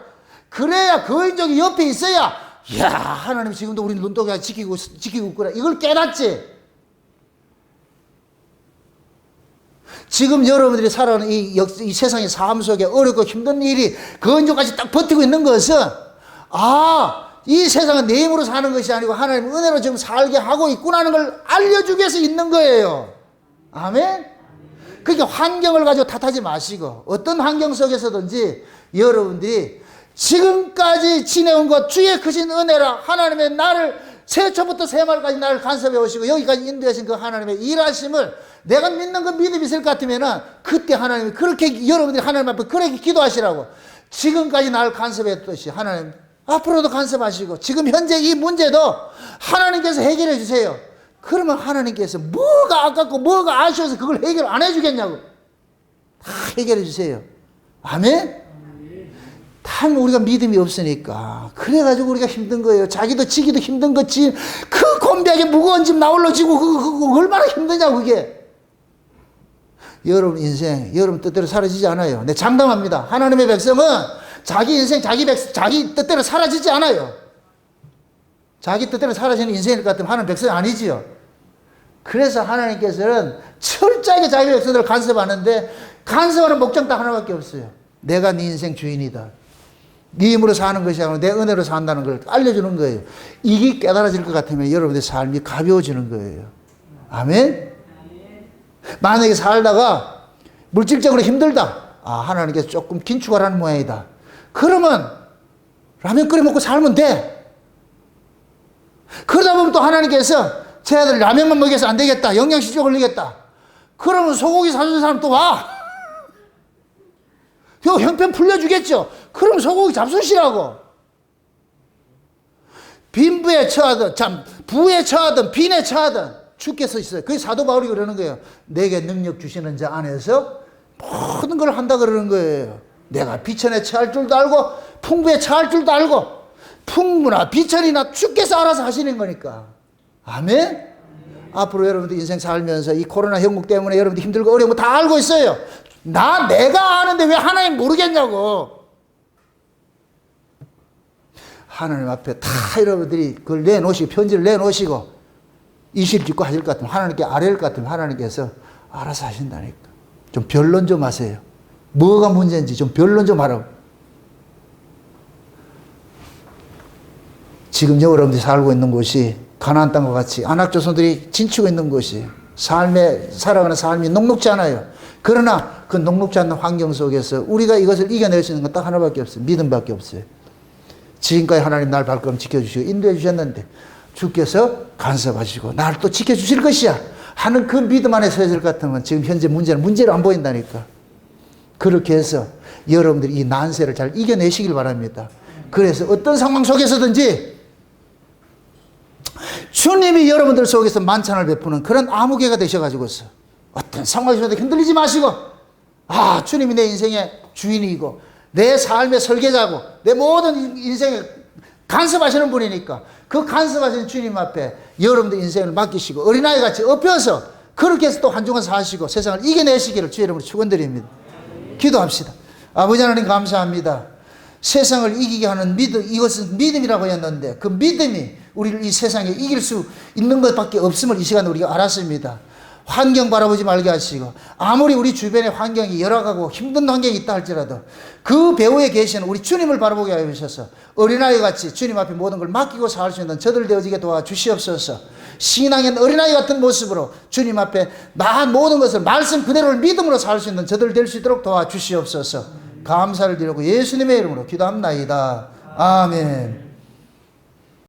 그래야 거인족이 옆에 있어야 이야 하나님 지금도 우리 눈동자 지키고 있구나 이걸 깨닫지. 지금 여러분들이 살아가는 이 세상의 삶 속에 어렵고 힘든 일이 거인족까지 딱 버티고 있는 것은 이 세상은 내 힘으로 사는 것이 아니고 하나님 은혜로 지금 살게 하고 있구나 하는 걸 알려주기 위해서 있는 거예요. 아멘? 그러니까 환경을 가지고 탓하지 마시고 어떤 환경 속에서든지 여러분들이 지금까지 지내온 것 주의 크신 은혜라 하나님의 나를 새초부터 새말까지 나를 간섭해 오시고 여기까지 인도하신 그 하나님의 일하심을 내가 믿는 그 믿음이 있을 것 같으면 그때 하나님이 그렇게 여러분들이 하나님 앞에 그렇게 기도하시라고. 지금까지 나를 간섭했듯이 하나님 앞으로도 간섭하시고 지금 현재 이 문제도 하나님께서 해결해 주세요. 그러면 하나님께서 뭐가 아깝고 뭐가 아쉬워서 그걸 해결 안 해주겠냐고. 다 해결해 주세요. 아멘? 다 참 우리가 믿음이 없으니까 그래가지고 우리가 힘든 거예요. 자기도 지기도 힘든 거지. 그 곤비하게 무거운 짐 나홀로 지고 그거 얼마나 힘드냐고 그게. 여러분 인생 여러분 뜻대로 사라지지 않아요. 네, 장담합니다. 하나님의 백성은 자기 인생 자기 뜻대로 사라지지 않아요. 자기 뜻대로 사라지는 인생일 것 같으면 하나님 백성이 아니지요. 그래서 하나님께서는 철저하게 자기 백성들을 간섭하는데 간섭하는 목적 딱 하나밖에 없어요. 내가 네 인생 주인이다. 네 힘으로 사는 것이 아니라 내 은혜로 산다는 걸 알려주는 거예요. 이게 깨달아질 것 같으면 여러분의 삶이 가벼워지는 거예요. 아멘? 만약에 살다가 물질적으로 힘들다. 하나님께서 조금 긴축하라는 모양이다. 그러면 라면 끓여 먹고 살면 돼. 그러다 보면 또 하나님께서 제 아들 라면만 먹여서 안 되겠다. 영양실조 걸리겠다. 그러면 소고기 사주는 사람 또 와. 형편 풀려주겠죠. 그럼 소고기 잡수시라고. 빈부에 처하든 부에 처하든 빈에 처하든 주께 서 있어요. 그게 사도 바울이 그러는 거예요. 내게 능력 주시는 자 안에서 모든 걸 한다 그러는 거예요. 내가 비천에 처할 줄도 알고 풍부에 처할 줄도 알고 풍부나 비천이나 주께서 알아서 하시는 거니까. 아멘? 앞으로 여러분들 인생 살면서 이 코로나 형국 때문에 여러분들 힘들고 어려운 거 다 알고 있어요. 내가 아는데 왜 하나님 모르겠냐고. 하나님 앞에 다 여러분들이 그걸 내놓으시고 편지를 내놓으시고 이실 짓고 하실 것 같으면 하나님께 아뢰일 것 같으면 하나님께서 알아서 하신다니까. 좀 변론 좀 하세요. 뭐가 문제인지 좀 변론 좀 하라고. 지금 여러분들이 살고 있는 곳이 가나안 땅과 같이 안악조선들이 진치고 있는 곳이 살아가는 삶이 녹록지 않아요. 그러나 그 녹록지 않는 환경 속에서 우리가 이것을 이겨낼 수 있는 건 딱 하나밖에 없어요. 믿음밖에 없어요. 지금까지 하나님 날 발걸음 지켜주시고 인도해 주셨는데 주께서 간섭하시고 나를 또 지켜주실 것이야 하는 그 믿음 안에 서 있을 것 같으면 지금 현재 문제로 안 보인다니까. 그렇게 해서 여러분들이 이 난세를 잘 이겨내시길 바랍니다. 그래서 어떤 상황 속에서든지 주님이 여러분들 속에서 만찬을 베푸는 그런 아무개가 되셔가지고서 어떤 상황에서도 흔들리지 마시고 주님이 내 인생의 주인이고 내 삶의 설계자고 내 모든 인생에 간섭하시는 분이니까 그 간섭하시는 주님 앞에 여러분들 인생을 맡기시고 어린아이같이 엎혀서 그렇게 해서 또 한 주간 사시고 세상을 이겨내시기를 주의 이름으로 축원드립니다. 기도합시다. 아버지 하나님 감사합니다. 세상을 이기게 하는 믿음, 이것은 믿음이라고 했는데 그 믿음이 우리를 이 세상에 이길 수 있는 것밖에 없음을 이 시간에 우리가 알았습니다. 환경 바라보지 말게 하시고 아무리 우리 주변에 환경이 열악하고 힘든 환경이 있다 할지라도 그 배후에 계시는 우리 주님을 바라보게 하여 주셔서 어린아이같이 주님 앞에 모든 걸 맡기고 살 수 있는 저들 되어지게 도와주시옵소서. 신앙의 어린아이 같은 모습으로 주님 앞에 나한 모든 것을 말씀 그대로를 믿음으로 살 수 있는 저들 될 수 있도록 도와주시옵소서. 감사를 드리고 예수님의 이름으로 기도합나이다. 아멘.